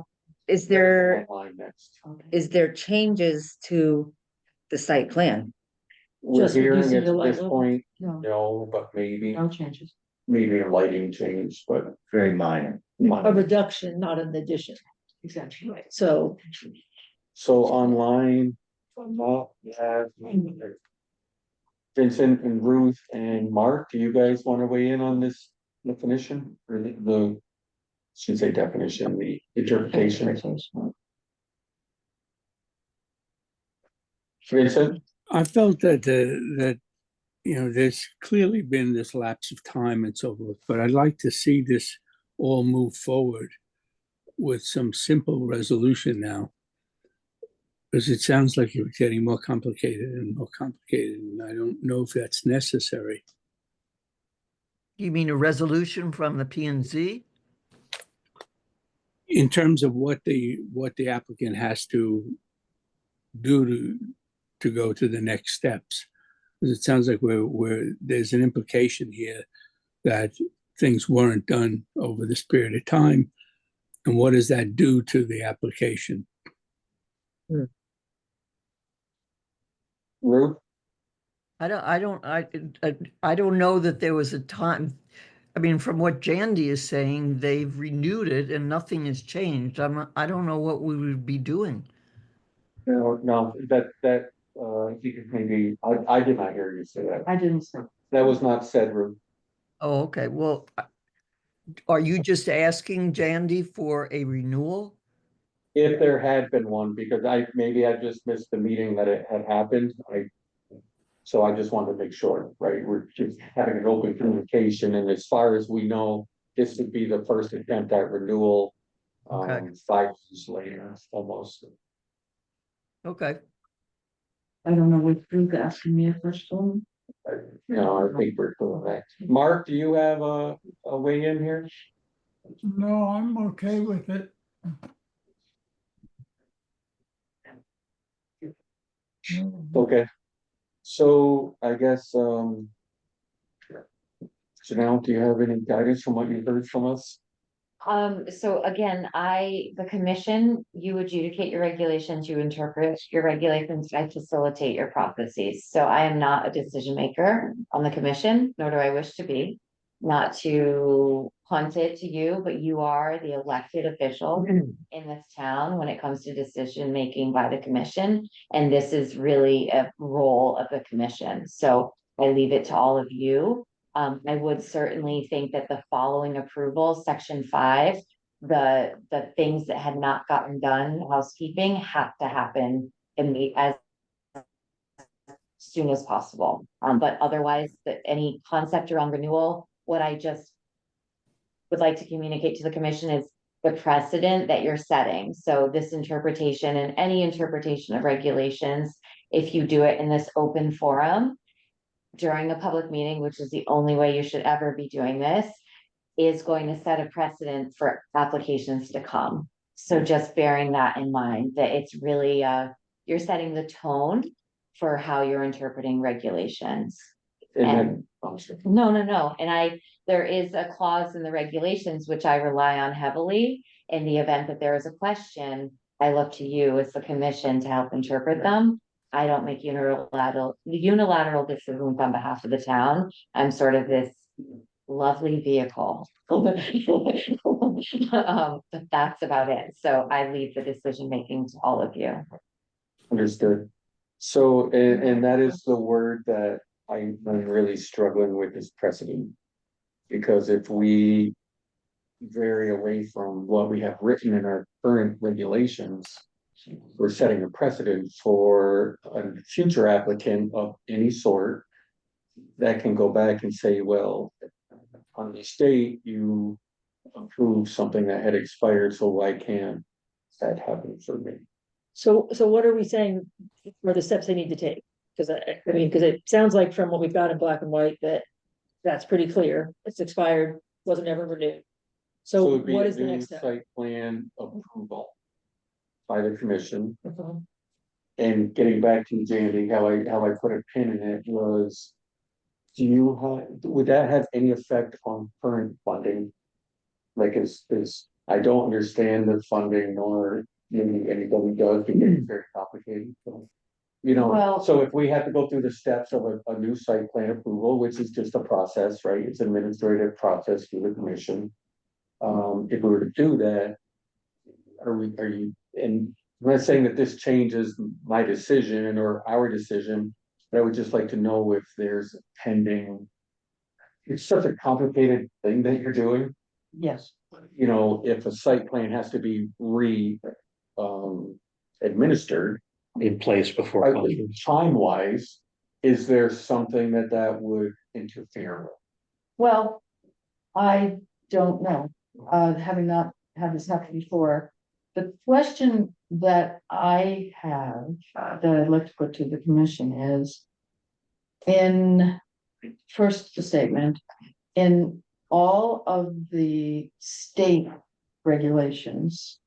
is there Next. changes to the site plan? We're Just hearing reducing at the light this level? point, No, no, but maybe no changes. a lighting change, but. Very minor. A reduction, not an addition. Exactly. So So online, we have Vincent and Ruth and Mark, do you guys want to weigh in on this definition or should say definition, the interpretation? Vincent? I felt that, there's clearly been this lapse of time and so forth, but I'd like to see this all move forward with some simple resolution now. Because it sounds like it's getting more complicated and more complicated, and I don't know if that's necessary. You mean a resolution from the P and Z? In terms of what the applicant has to do to go to the next steps. Because it sounds like there's an implication here that things weren't done over this period of time. And what does that do to the application? Ruth? I don't know that there was a time. I mean, from what Jandy is saying, they've renewed it and nothing has changed. I don't know what we would be doing. No, he could maybe, I did not hear you say that. I didn't say. That was not said, Ruth. Oh, okay. Well, are you just asking Jandy for a renewal? If there had been one, because maybe I just missed the meeting that it had happened, so I just wanted to make sure, right, we're just having an open communication, and as far as we know, this would be the first attempt at renewal. Okay. 5 years later, almost. Okay. I don't know what Ruth asking me a question. No, I think we're doing that. Mark, do you have a weigh in here? No, I'm okay with it. No, Okay, so I guess, Janelle, do you have any guidance from what you heard from us? So again, the commission, you adjudicate your regulations, you interpret your regulations, I facilitate your processes. So I am not a decision maker on the commission, nor do I wish to be. Not to punt it to you, but you are the elected official in this town when it comes to decision making by the commission. And this is really a role of the commission. So I leave it to all of you. I would certainly think that the following approval, section 5, the things that had not gotten done, housekeeping, have to happen as soon as possible. But otherwise, any concept around renewal, what I just would like to communicate to the commission is the precedent that you're setting. So this interpretation and any interpretation of regulations, if you do it in this open forum, during a public meeting, which is the only way you should ever be doing this, is going to set a precedent for applications to come. So just bearing that in mind, that it's really, you're setting the tone for how you're interpreting regulations. And No. And there is a clause in the regulations, which I rely on heavily. In the event that there is a question, I look to you as the commission to help interpret them. I don't make unilateral decisions on behalf of the town. I'm sort of this lovely vehicle. But that's about it. So I leave the decision making to all of you. Understood. So, and that is the word that I'm really struggling with, is precedent. Because if we vary away from what we have written in our current regulations, we're setting a precedent for a future applicant of any sort that can go back and say, well, on the state, you approved something that had expired, so why can't that happen for me? So what are we saying are the steps they need to take? Because because it sounds like from what we've got in black and white that that's pretty clear. It's expired, wasn't ever renewed. So it'd be what a is the new next step? Site plan approval by the commission. Mhm. And getting back to Jandy, how I put a pin in it was, would that have any effect on current funding? Like I don't understand the funding, nor maybe anybody does, because it's very complicated. So, Well- so if we have to go through the steps of a new site plan approval, which is just a process, right? It's an administrative process through the commission. If we were to do that, are you, and I'm not saying that this changes my decision or our decision, but I would just like to know if there's pending. It's such a complicated thing that you're doing, Yes, you know, if a site plan has to be administered. In place before. conference. Time wise, is there something that would interfere with? well, I don't know, having not had this happen before. The question that I have, that I'd like to put to the commission is. In, first, the statement, in all of the state regulations.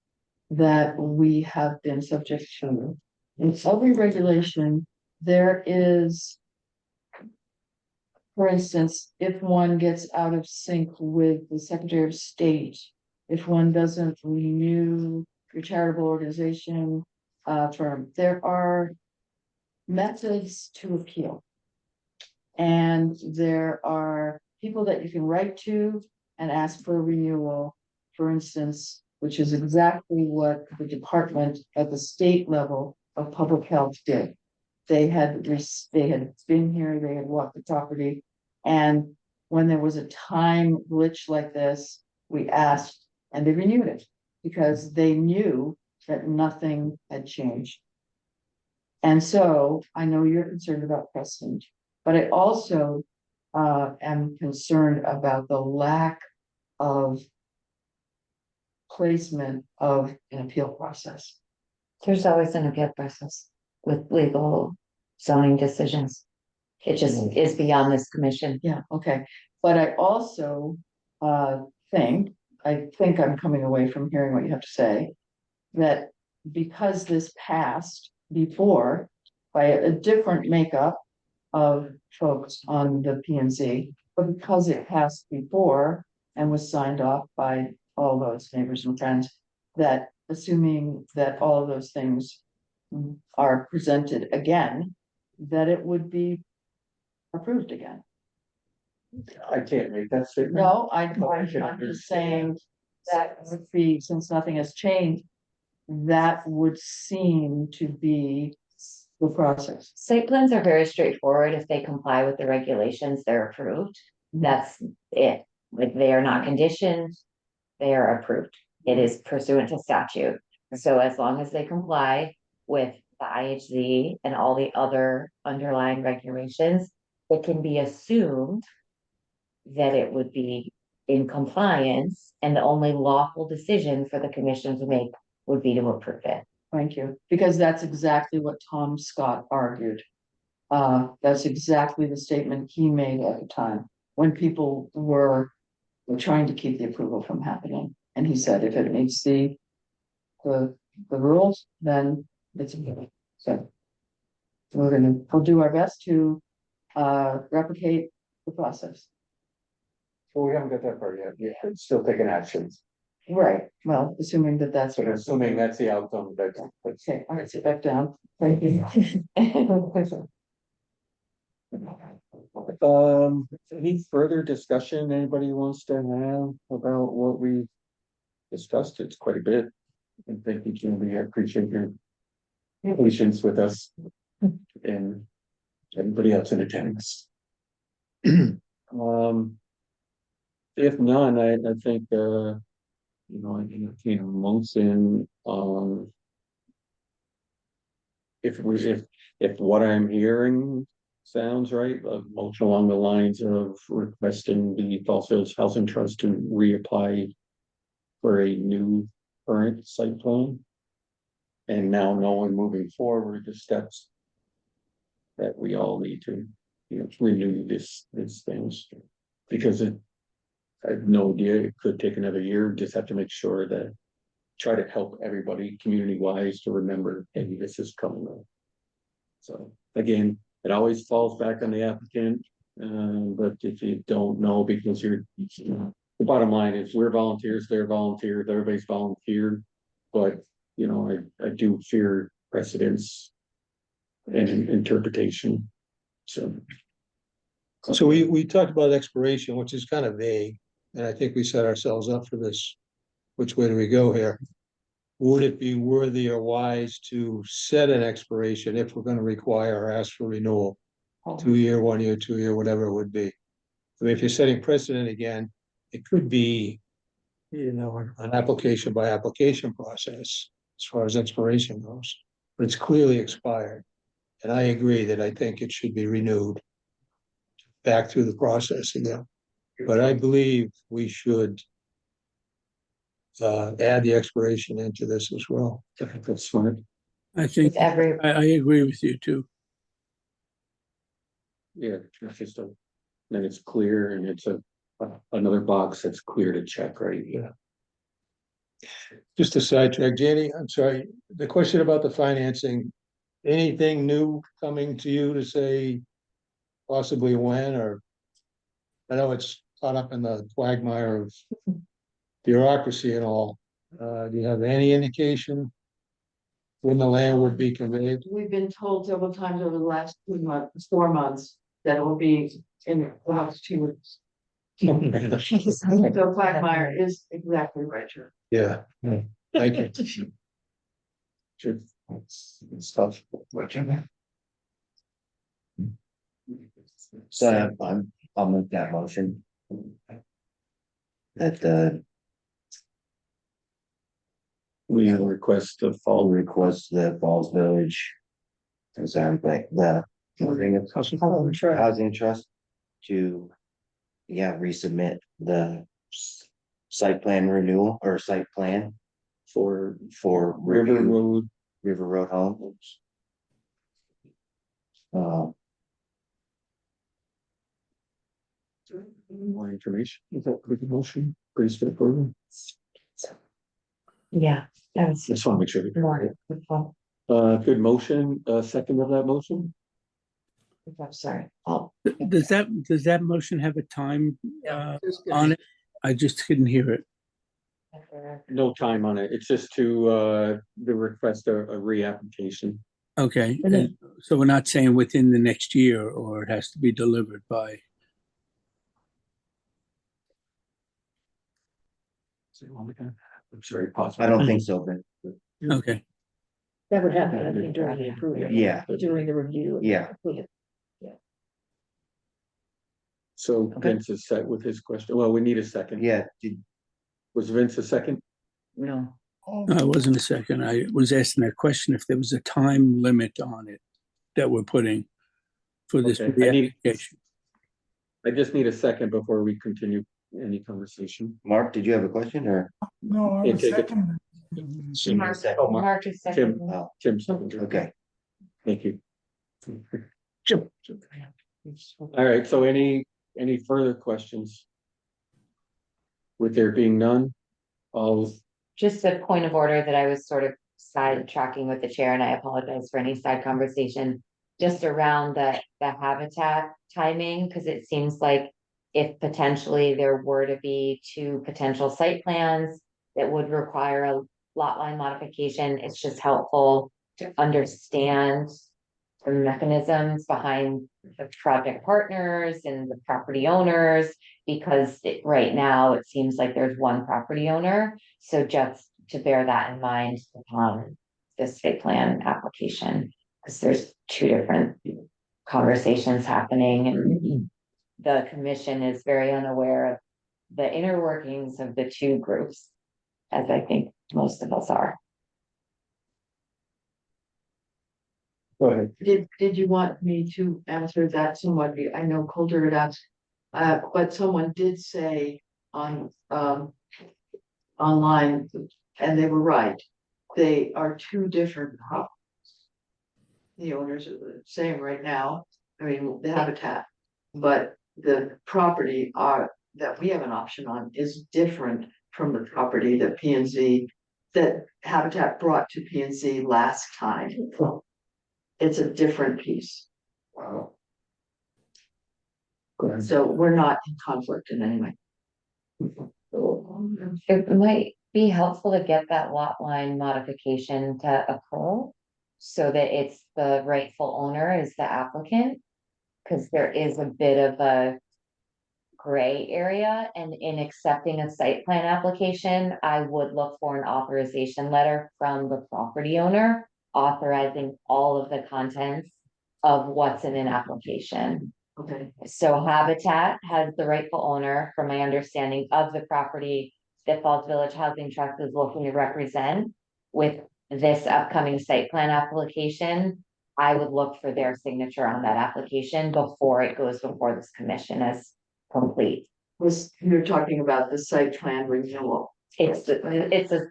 That we have been subject to, in every regulation, there is. For instance, if one gets out of sync with the Secretary of State, if one doesn't renew your charitable organization firm, there are methods to appeal. And there are people that you can write to and ask for a renewal, for instance, which is exactly what the department at the state level of public health did. They had been here, they had walked the property, and when there was a time glitch like this, we asked and they renewed it because they knew that nothing had changed. And so I know you're concerned about precedent, but I also am concerned about the lack of placement of an appeal process. There's always an appeal process with legal zoning decisions. It just is beyond this commission. Yeah, okay, but I also think I'm coming away from hearing what you have to say, that because this passed before by a different makeup of folks on the P and Z, but because it passed before and was signed off by all those neighbors and friends, that assuming that all of those things are presented again, that it would be approved again. I can't make that statement. No, I'm just saying that would be, since nothing has changed, that would seem to be the process. Site plans are very straightforward. If they comply with the regulations, they're approved. That's it. Like, they are not conditioned, they are approved. It is pursuant to statute. So as long as they comply with the IHZ and all the other underlying regulations, it can be assumed that it would be in compliance, and the only lawful decision for the commission to make would be to approve it. Thank you, because that's exactly what Tom Scott argued. That's exactly the statement he made at the time, when people were trying to keep the approval from happening. And he said, if it meets the rules, then it's okay. So we'll do our best to replicate the process. Well, we haven't got that far yet. Yeah, it's still taking actions. Right, well, assuming that that's. But assuming that's the outcome, that's. Okay, all right, sit back down. Thank you. Any further discussion anybody wants to have about what we discussed? It's quite a bit. And thank you, Julie. I appreciate your patience with us and everybody else in attendance. If none, I think, I entertain a motion, if what I'm hearing sounds right, a motion along the lines of requesting the Falls Hills Housing Trust to reapply for a new current site plan. And now knowing moving forward the steps that we all need to, renew these things, because I have no idea, it could take another year. Just have to make sure that try to help everybody community wise to remember, hey, this is coming up. So again, it always falls back on the applicant. But if you don't know, because the bottom line is we're volunteers, they're volunteers, everybody's volunteered. But I do fear precedence and interpretation. So we talked about expiration, which is kind of vague, and I think we set ourselves up for this. Which way do we go here? would it be worthy or wise to set an expiration if we're gonna require or ask for renewal? 2 year, 1 year, 2 year, whatever it would be. I mean, if you're setting precedent again, it could be, an application by application process as far as expiration goes. But it's clearly expired. And I agree that I think it should be renewed back through the process again. But I believe we should add the expiration into this as well. I think that's smart. I think, With every, I agree with you too. Yeah, it's just then it's clear and it's another box that's clear to check, right? Yeah. Just a sidetrack, Janie, I'm sorry, the question about the financing, anything new coming to you to say possibly when, or? I know it's caught up in the quagmire of bureaucracy and all. Do you have any indication when the land would be conveyed? We've been told several times over the last 4 months that it will be in the last 2 weeks. So quagmire is exactly right, sure. Yeah, thank you. Sure. It's tough. So I'll make that motion. That We request the I'll fall. request the Falls Village. Design bank, the housing trust to. Yeah, resubmit the site plan renewal or site plan For River River Road. River Road Homes. More information. Is that good motion? Pretty straightforward. yeah, that was Just want to make sure. more. Good motion, second of that motion? I'm sorry. Does that motion have a time on it? I just couldn't hear it. No time on it. It's just to the request a reapplication. Okay, and so we're not saying within the next year, or it has to be delivered by. I'm sorry, possible. I don't think so, but Okay, That would happen, I think, during the approval. Yeah. During the review. Yeah. So Vince is set with his question. Well, we need a second. yeah, Was Vince a second? No, no, it wasn't a second. I was asking that question if there was a time limit on it that we're putting for this Okay, reapplication. I just need a second before we continue any conversation. Mark, did you have a question or? No, I Yeah, was take it. second. Oh, Mark is Tim, second. Oh, Tim, second. okay. Thank you. All right, so any further questions? With there being none, all, Just a point of order that I was sort of sidetracking with the chair, and I apologize for any side conversation. Just around the habitat timing, because it seems like if potentially there were to be 2 potential site plans that would require a lot line modification, it's just helpful to understand the mechanisms behind the project partners and the property owners, because right now it seems like there's one property owner. So just to bear that in mind upon this site plan application, because there's 2 different conversations happening, and the commission is very unaware of the inner workings of the 2 groups, as I think most of us are. go ahead. Did you want me to answer that somewhat? I know Coulter had asked, but someone did say on, online, and they were right. They are 2 different properties. The owners are the same right now, I mean, the habitat, but the property that we have an option on is different from the property that P and Z, that Habitat brought to P and Z last time. It's a different piece. Wow. Go ahead. So we're not in conflict in any way. It might be helpful to get that lot line modification to occur, so that it's the rightful owner is the applicant. Cause there is a bit of a gray area, and in accepting a site plan application, I would look for an authorization letter from the property owner authorizing all of the contents of what's in an application. Okay, So Habitat has the rightful owner, from my understanding, of the property that Falls Village Housing Trust is looking to represent. With this upcoming site plan application, I would look for their signature on that application before it goes before this commission as complete. you're talking about the site plan renewal. It's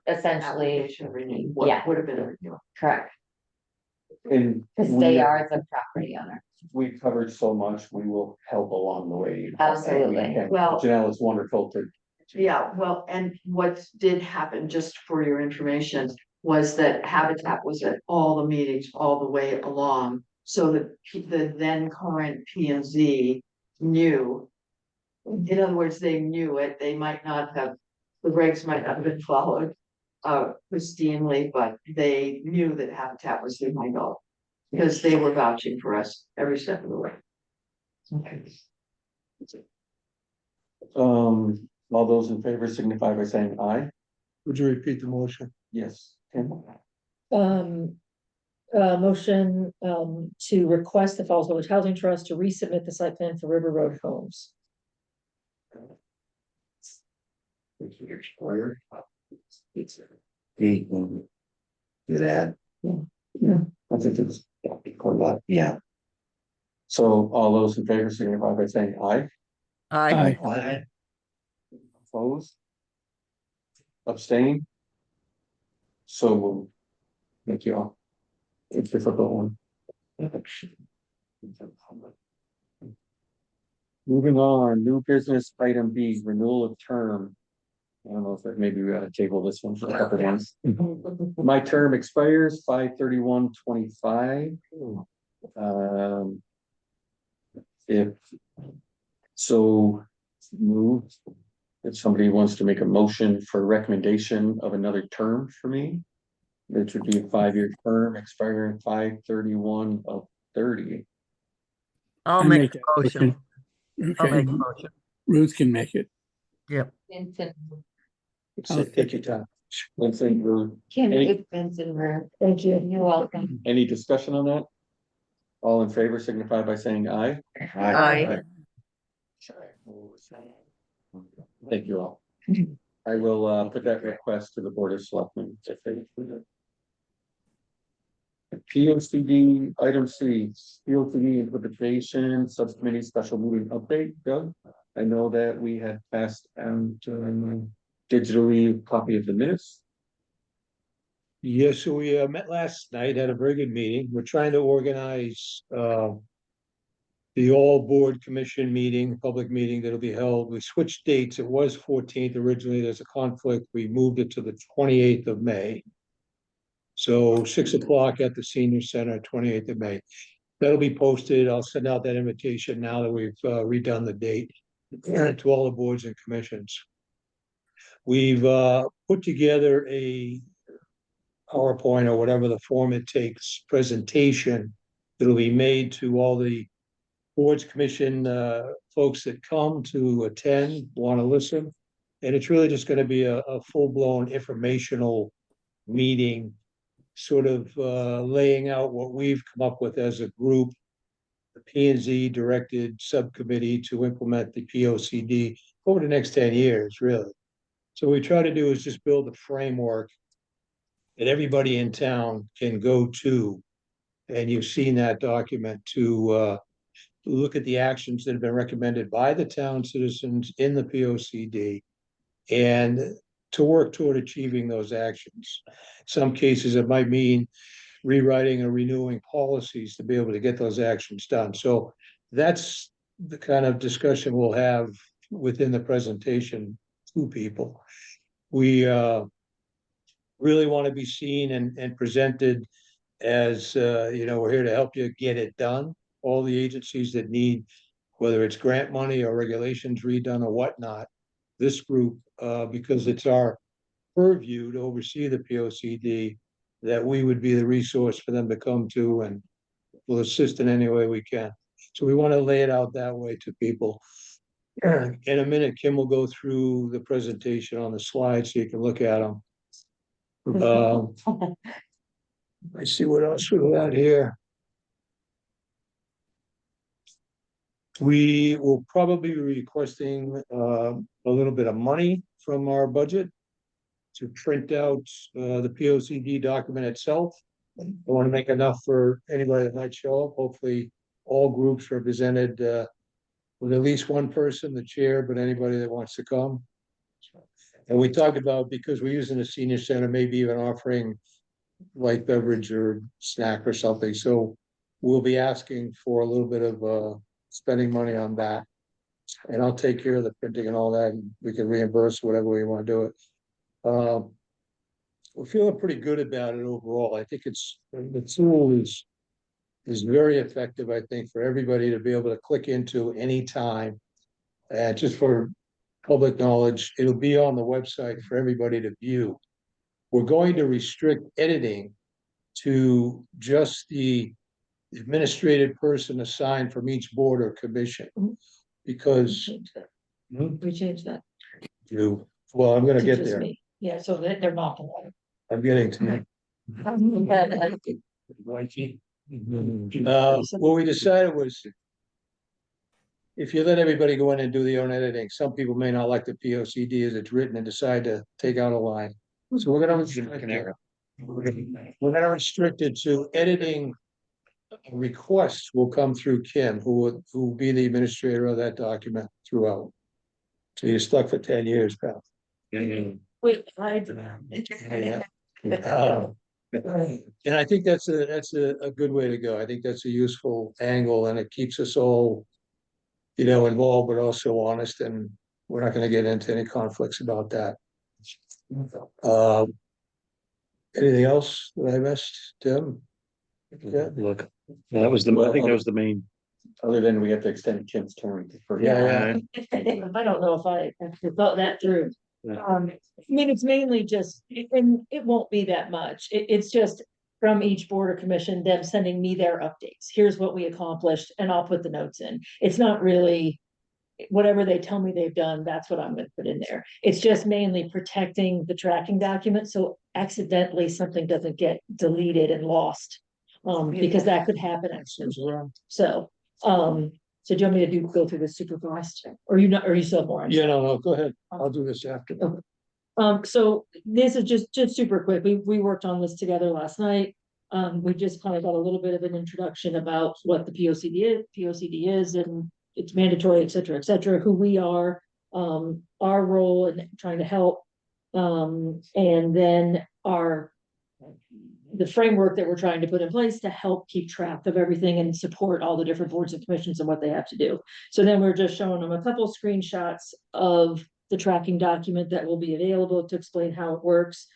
essentially Application renewal, Yeah. what would have been a renewal. correct, And because they are the property owner. we covered so much, we will help along the way. Absolutely. Well- Janelle, it's wonderful to. Yeah, well, and what did happen, just for your information, was that Habitat was at all the meetings all the way along. So that the then current P and Z knew. In other words, they knew it, they might not have, the regs might not have been followed pristinely, but they knew that Habitat was behind all. Because they were vouching for us every step of the way. Okay. All those in favor signify by saying aye. Would you repeat the motion? Yes. Tim? Motion, to request the Falls Village Housing Trust to resubmit the site plan for River Road Homes. Do that. I think it's. Yeah. So all those in favor signify by saying aye. Aye. Opposed? Abstain? So moved. Thank you all. It's a difficult one. Moving on, new business item B, renewal of term. I don't know if maybe we ought to table this one for a couple months. My term expires 5/31/25. If so moved, if somebody wants to make a motion for recommendation of another term for me, it would be a 5-year term expiring 5/31/30. I'll I make a that motion. I'll Okay, make a motion. Ruth can make it. Vincent, So take your time. Let's say Kim, Any- it's Vincent Room. Thank you. You're welcome. any discussion on that? All in favor signify by saying aye. Aye. Thank you all. I will put that request to the Board of Selectmen. P O C D, item C, P O C D implementation subcommittee special meeting update, Doug. I know that we had passed out digitally a copy of the minutes. Yes, so we met last night, had a very good meeting. We're trying to organize the all board commission meeting, public meeting that'll be held. We switched dates. It was 14th originally. There's a conflict. We moved it to the 28th of May. So 6 o'clock at the senior center, 28th of May. That'll be posted. I'll send out that invitation now that we've redone the date to all the boards and commissions. We've put together a PowerPoint or whatever the form it takes presentation that'll be made to all the boards, commission folks that come to attend, want to listen. And it's really just going to be a full-blown informational meeting, sort of laying out what we've come up with as a group, the P and Z directed subcommittee to implement the POCD over the next 10 years, really. So what we try to do is just build a framework that everybody in town can go to. And you've seen that document to look at the actions that have been recommended by the town citizens in the POCD and to work toward achieving those actions. Some cases it might mean rewriting or renewing policies to be able to get those actions done. So that's the kind of discussion we'll have within the presentation to people. We really want to be seen and presented as, we're here to help you get it done. All the agencies that need, whether it's grant money or regulations redone or whatnot, this group, because it's our purview to oversee the POCD, that we would be the resource for them to come to and will assist in any way we can. So we want to lay it out that way to people. In a minute, Kim will go through the presentation on the slides so you can look at them. I see what else we got here. We will probably be requesting a little bit of money from our budget to print out the POCD document itself. I want to make enough for anybody that might show up. Hopefully, all groups represented with at least one person, the chair, but anybody that wants to come. And we talked about, because we're using the senior center, maybe even offering light beverage or snack or something. So we'll be asking for a little bit of spending money on that. And I'll take care of the printing and all that, and we can reimburse whatever we want to do it. We're feeling pretty good about it overall. I think the tool is very effective, I think, for everybody to be able to click into any time. And just for public knowledge, it'll be on the website for everybody to view. We're going to restrict editing to just the administrative person assigned from each board or commission. Because We changed that. well, I'm gonna to get just there. me. Yeah, so they're not. I'm getting to what we decided was, if you let everybody go in and do their own editing, some people may not like the POCD as it's written and decide to take out a line. So we're gonna restrict it to editing. Requests will come through Kim, who will be the administrator of that document throughout. So you're stuck for 10 years, pal. Wait, And I think that's a good way to go. I think that's a useful angle, and it keeps us all, involved, but also honest, and we're not gonna get into any conflicts about that. Anything else that I missed, Tim? Yeah. Look, that was I think that was the main. Other than we have to extend Kim's term. Yeah. I don't know if I actually thought that through. Yeah. I mean, it's mainly just, and it won't be that much. It's just from each board or commission, them sending me their updates. Here's what we accomplished, and I'll put the notes in. It's not really whatever they tell me they've done, that's what I'm gonna put in there. It's just mainly protecting the tracking document, so accidentally something doesn't get deleted and lost. Because that could happen actually. So do you want me to go through the supervised, or you still have more? Yeah, no, go ahead. I'll do this after. So this is just super quick. We worked on this together last night. We just kind of got a little bit of an introduction about what the POCD is, and it's mandatory, et cetera, who we are, our role in trying to help. And then the framework that we're trying to put in place to help keep track of everything and support all the different boards and commissions and what they have to do. So then we're just showing them a couple of screenshots of the tracking document that will be available to explain how it works.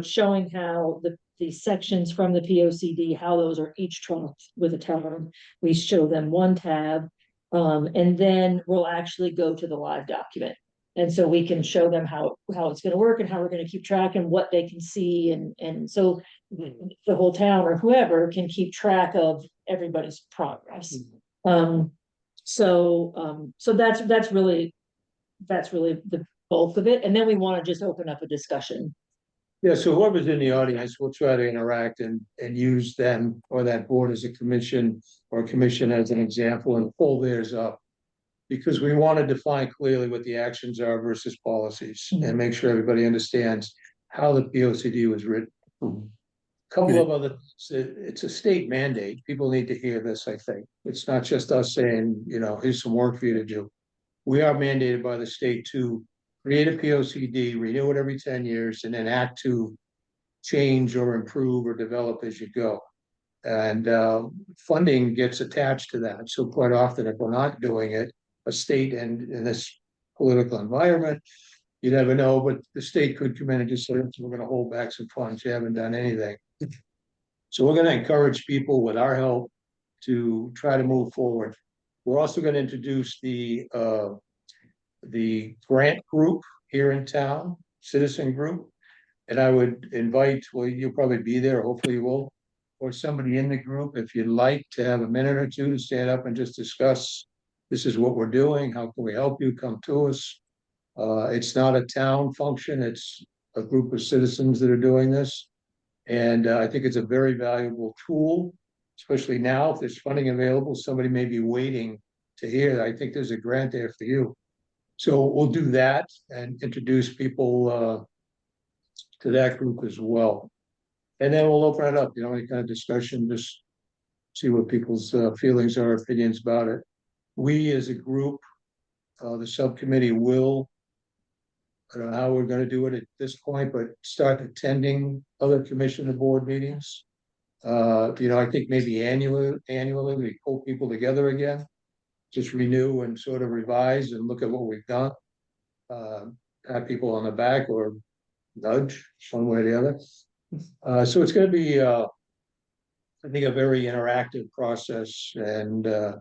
Showing how the sections from the POCD, how those are each tracked with a tab. We show them one tab, and then we'll actually go to the live document. And so we can show them how it's going to work and how we're going to keep track and what they can see. And so the whole town or whoever can keep track of everybody's progress. So that's really the bulk of it. And then we want to just open up a discussion. Yeah, so whoever's in the audience, we'll try to interact and use them or that board as a commission or commission as an example and pull theirs up. Because we want to define clearly what the actions are versus policies and make sure everybody understands how the POCD was written. Couple of other, it's a state mandate. People need to hear this, I think. It's not just us saying, here's some work for you to do. We are mandated by the state to create a POCD, renew it every 10 years, and then act to change or improve or develop as you go. And funding gets attached to that. So quite often, if we're not doing it, a state and in this political environment, you never know, but the state could come in and just say, we're going to hold back some funds. You haven't done anything. So we're going to encourage people with our help to try to move forward. We're also going to introduce the grant group here in town, citizen group. And I would invite, well, you'll probably be there, hopefully you will, or somebody in the group, if you'd like to have a minute or two to stand up and just discuss this is what we're doing, how can we help you, come to us. It's not a town function, it's a group of citizens that are doing this. And I think it's a very valuable tool, especially now, if there's funding available, somebody may be waiting to hear, I think there's a grant there for you. So we'll do that and introduce people to that group as well. And then we'll open it up, any kind of discussion, just see what people's feelings are, opinions about it. We as a group, the subcommittee will, I don't know how we're gonna do it at this point, but start attending other commission and board meetings. I think maybe annually we pull people together again, just renew and sort of revise and look at what we've done. Pat people on the back or nudge one way or the other. So it's gonna be, I think, a very interactive process, and I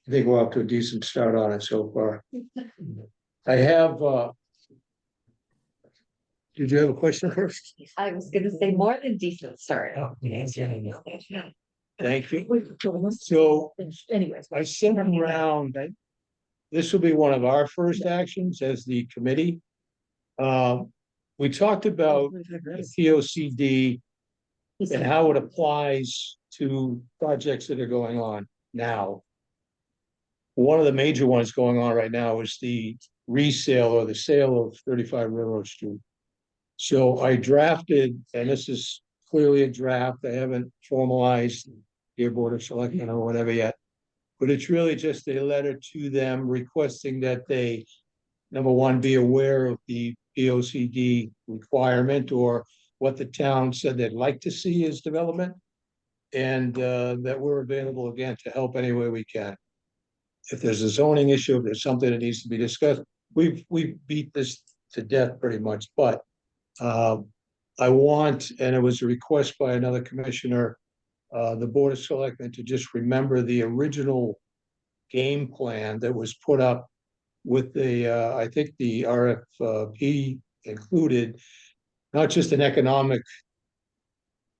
think we're off to a decent start on it so far. I have, did you have a question first? I was gonna say more than decent start. Thank you. So Anyways. I sent around, this will be one of our first actions as the committee. We talked about the POCD and how it applies to projects that are going on now. One of the major ones going on right now is the resale or the sale of 35 Railroad Street. So I drafted, and this is clearly a draft, I haven't formalized your board of selectmen or whatever yet. But it's really just a letter to them requesting that they, number one, be aware of the POCD requirement or what the town said they'd like to see as development. And that we're available again to help any way we can. If there's a zoning issue, if there's something that needs to be discussed, we've beat this to death pretty much, but I want, and it was a request by another commissioner, the Board of Selectmen to just remember the original game plan that was put up with the, I think the RFP included not just an economic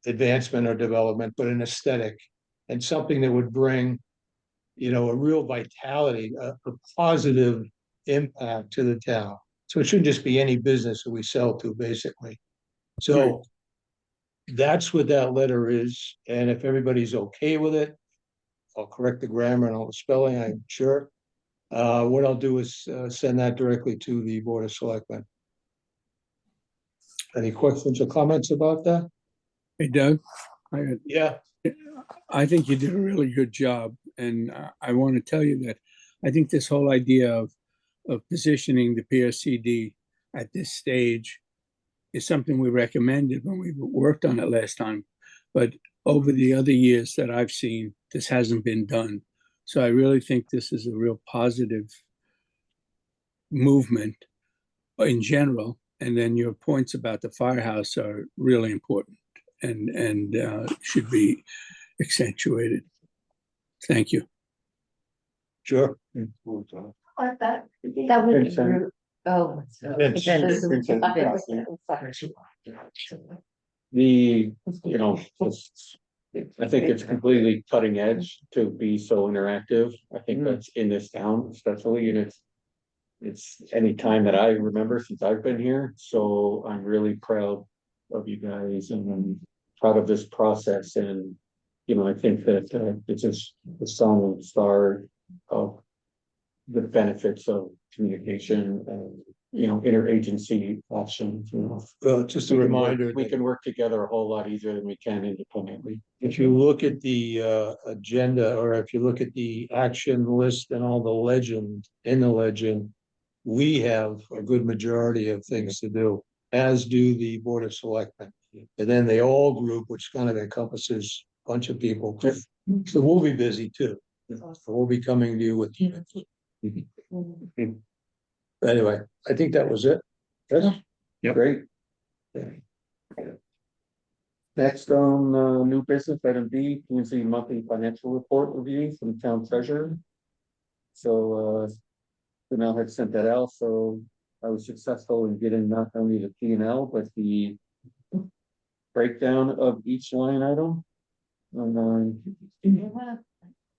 advancement or development, but an aesthetic and something that would bring, a real vitality, a positive impact to the town. So it shouldn't just be any business that we sell to, basically. So that's what that letter is, and if everybody's okay with it, I'll correct the grammar and all the spelling, I'm sure. What I'll do is send that directly to the Board of Selectmen. Any questions or comments about that? Hey Doug, Yeah. I think you did a really good job, and I want to tell you that I think this whole idea of positioning the PSCD at this stage is something we recommended when we worked on it last time. But over the other years that I've seen, this hasn't been done. So I really think this is a real positive movement in general. And then your points about the firehouse are really important and should be accentuated. Thank you. Sure. Like that. That would be Vincent. rude. Oh. Vince. Vincent. I think it's completely cutting edge to be so interactive. I think that's in this town especially, and it's any time that I remember since I've been here. So I'm really proud of you guys and I'm proud of this process. And, I think that it's just the solid start of the benefits of communication and, interagency options. Well, just a reminder. We can work together a whole lot easier than we can independently. If you look at the agenda, or if you look at the action list and all the legend, in the legend, we have a good majority of things to do, as do the Board of Selectmen. And then the all group, which kind of encompasses a bunch of people. So we'll be busy too. So we'll be coming to you with. Anyway, I think that was it. Yes? Yep. Great. Next on new business, item B, P&Z monthly financial report review from town treasurer. So Janelle had sent that out, so I was successful in getting not only the P&L, but the breakdown of each line item.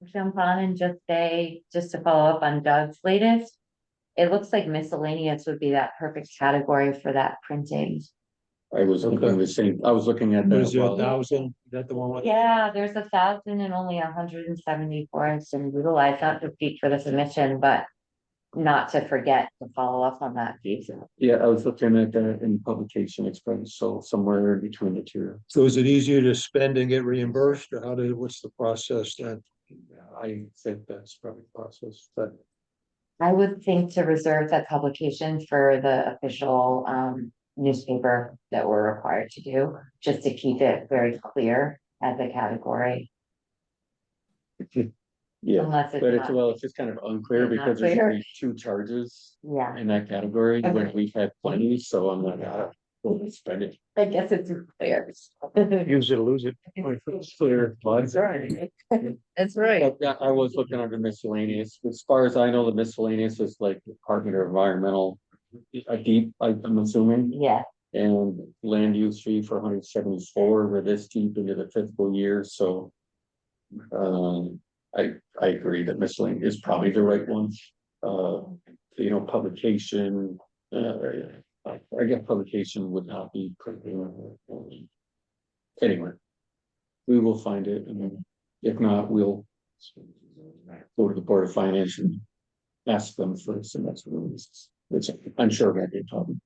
jump on and just say, just to follow up on Doug's latest. It looks like miscellaneous would be that perfect category for that printing. I was looking the same, I was looking at What that is as there, well. 1,000? Is that the one with? Yeah, there's 1,000 and only 174 has been utilized, not to speak for the submission, but not to forget to follow up on that piece. Yeah, I was looking at that in publication expense, so somewhere in between the two. So is it easier to spend and get reimbursed, or what's the process then? I think that's probably the process, but I would think to reserve that publication for the official newspaper that we're required to do, just to keep it very clear as a category. yeah, Unless it's but it's, not, well, it's just kind of unclear It's not because there's clear. only 2 charges yeah, in that category when Okay. we've had plenty, so I'm not gonna spend it. I guess it's clear. Use it or lose it. It's clear, but That's right. That's right. but yeah, I was looking under miscellaneous. As far as I know, the miscellaneous is like Department of Environmental. I'm assuming, Yeah, and land use fee for 174. We're this deep into the fiscal year, so. I agree that miscellaneous is probably the right one. Publication, I guess publication would not be. Anyway. We will find it, and if not, we'll. Go to the Board of Finance and ask them for some extra releases, which I'm sure that they probably.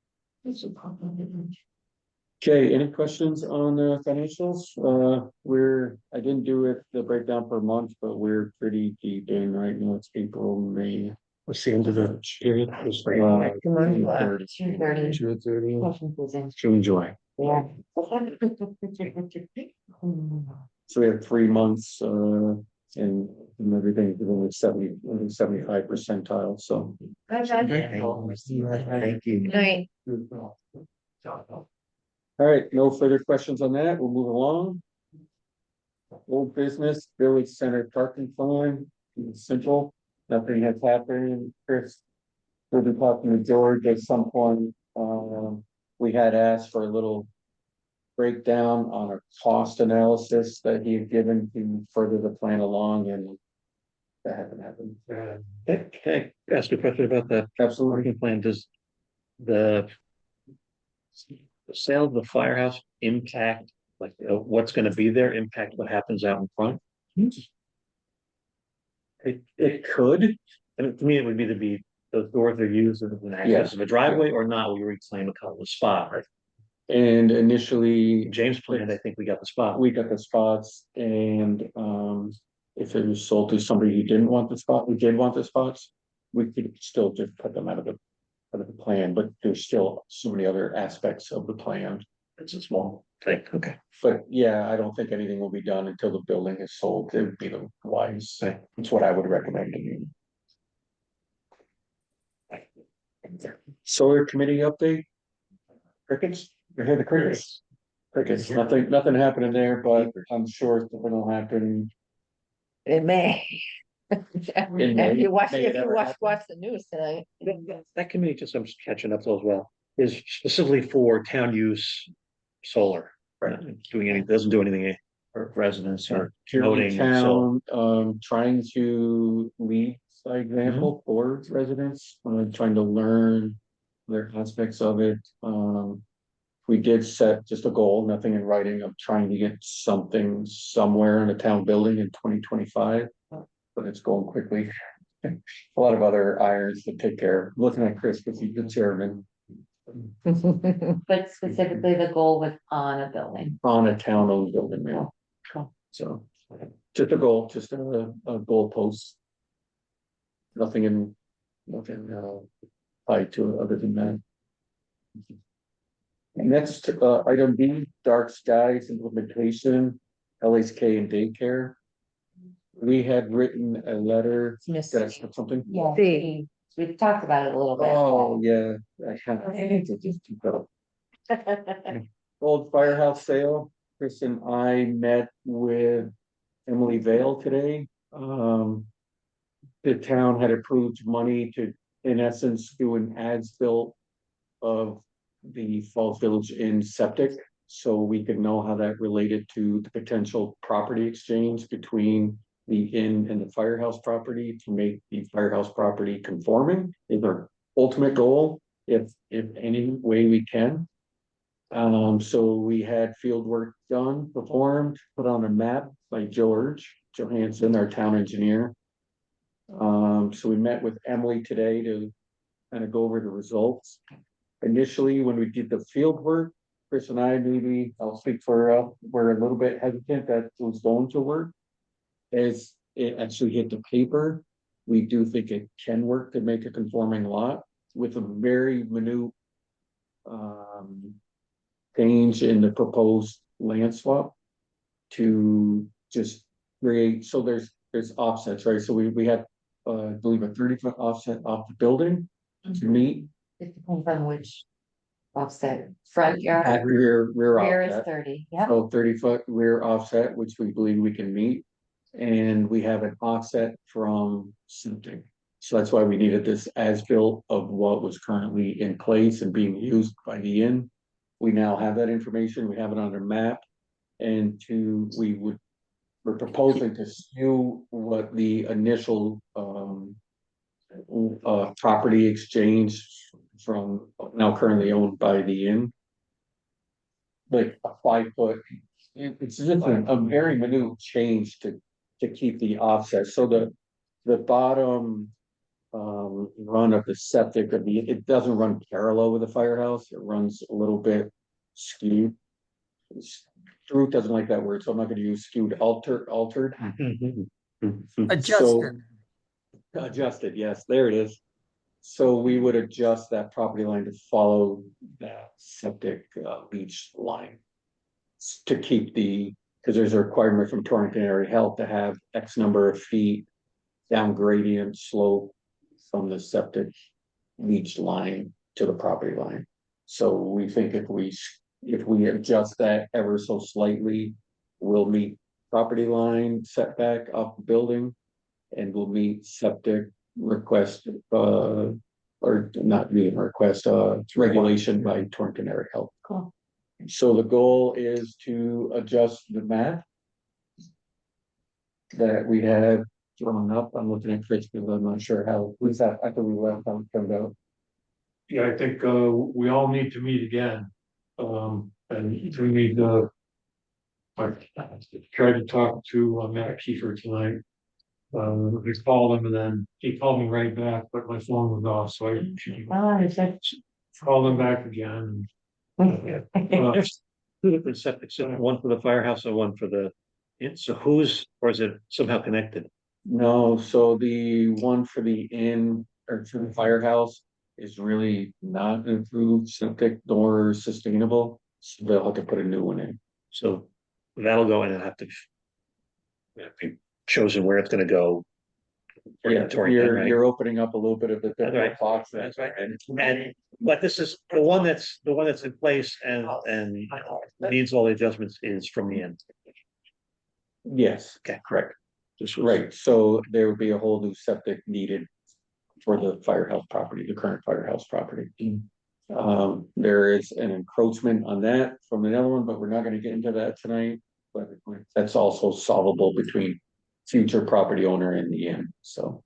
Okay, any questions on the financials? I didn't do it, the breakdown per month, but we're pretty deep in right now. It's April, May. What's the end of the period? It's like, 2:30. 2:30. June, July. Yeah. So we have 3 months, and everything is only 75 percentile, so. Thank you. Night. All right, no further questions on that. We'll move along. Old business, village center parking fine, simple, nothing has happened. Chris, we'll be talking to George at some point. We had asked for a little breakdown on a cost analysis that he had given to further the plan along, and that hasn't happened. Can I ask a question about the Absolutely. parking plan? Does the sale of the firehouse impact, like, what's gonna be there, impact what happens out in front? It could, And to me, it would either be those doors are used as an access of a driveway or not, we reclaim a couple of spot, right? and initially James planned, I think we got the spot. we got the spots, and if it was sold to somebody who didn't want the spot, who did want the spots, we could still just put them out of the plan, but there's still so many other aspects of the plan. It's a small thing, okay. But yeah, I don't think anything will be done until the building is sold. It would be the wise. Right. That's what I would recommend to you. Solar committee update? Crickets? You hear the crickets? Crickets, nothing happening there, but I'm sure something will happen. It may. May. If you watch, May it if you ever watch, happen. watch the news tonight. That committee, just, I'm just catching up as well, is specifically for town use solar. Right. Doing any, doesn't do anything for residents or Here voting. in So town, trying to lead by example for residents, trying to learn their aspects of it. We did set just a goal, nothing in writing, of trying to get something somewhere in a town building in 2025, but it's going quickly. A lot of other irons to take care of. Looking at Chris, because he's the chairman But specifically the goal was on a building. on a town-owned building now. So just a goal, just a goal post. Nothing tied to it other than that. Next, item B, dark skies implementation, LHK and daycare. We had written a letter. Miss- Did I skip something? Yeah, See. we've talked about it a little bit. Oh, yeah. I need to just keep up. Old firehouse sale. Chris and I met with Emily Vale today. The town had approved money to, in essence, do an as-built of the Falls Village Inn septic, so we could know how that related to the potential property exchange between the inn and the firehouse property to make the firehouse property conforming is our ultimate goal, if any way we can. So we had field work done, performed, put on a map by George Johansson, our town engineer. So we met with Emily today to kind of go over the results. Initially, when we did the field work, Chris and I, maybe I'll speak for, we're a little bit hesitant that it was going to work. As it actually hit the paper, we do think it can work to make a conforming lot with a very minute change in the proposed land swap to just create, so there's offsets, right? So we have, I believe, a 30-foot offset off the building to meet. It depends on which offset, front yard, At rear rear is offset. 30, yeah. So 30-foot rear offset, which we believe we can meet. And we have an offset from septic. So that's why we needed this as-built of what was currently in place and being used by the inn. We now have that information, we have it on our map. And we're proposing to skew what the initial property exchange from now currently owned by the inn. Like a 5-foot, it's just a very minute change to keep the offset. So the bottom run of the septic it doesn't run parallel with the firehouse, it runs a little bit skewed. Ruth doesn't like that word, so I'm not going to use skewed, altered. Adjusted. Adjusted, yes, there it is. So we would adjust that property line to follow that septic leach line. To keep because there's a requirement from Torrington Area Health to have X number of feet down gradient slope from the septic leach line to the property line. So we think if we adjust that ever so slightly, we'll meet property line setback off the building, and we'll meet septic request, or not meet request, regulation by Torrington Area Health. Cool. So the goal is to adjust the map that we have drawn up. I'm looking at Chris because I'm not sure how, was that after we left, how it turned out. Yeah, I think we all need to meet again. And we need I tried to talk to Matt Kiefer tonight. We called him and then he called me right back, but my phone was off, so I called him back again. Two different septic systems, one for the firehouse and one for the, so or is it somehow connected? No, so the one for the inn or for the firehouse is really not improved septic nor sustainable. So they'll have to put a new one in. So that'll go in and have to be chosen where it's gonna go. Yeah, you're opening up a little bit of the Right. box. That's right. But this is the one that's in place and needs all the adjustments is from the end. Yes, Okay. correct. This was- Right, so there would be a whole new septic needed for the firehouse property, the current firehouse property. There is an encroachment on that from another one, but we're not gonna get into that tonight. But that's also solvable between future property owner and the inn, so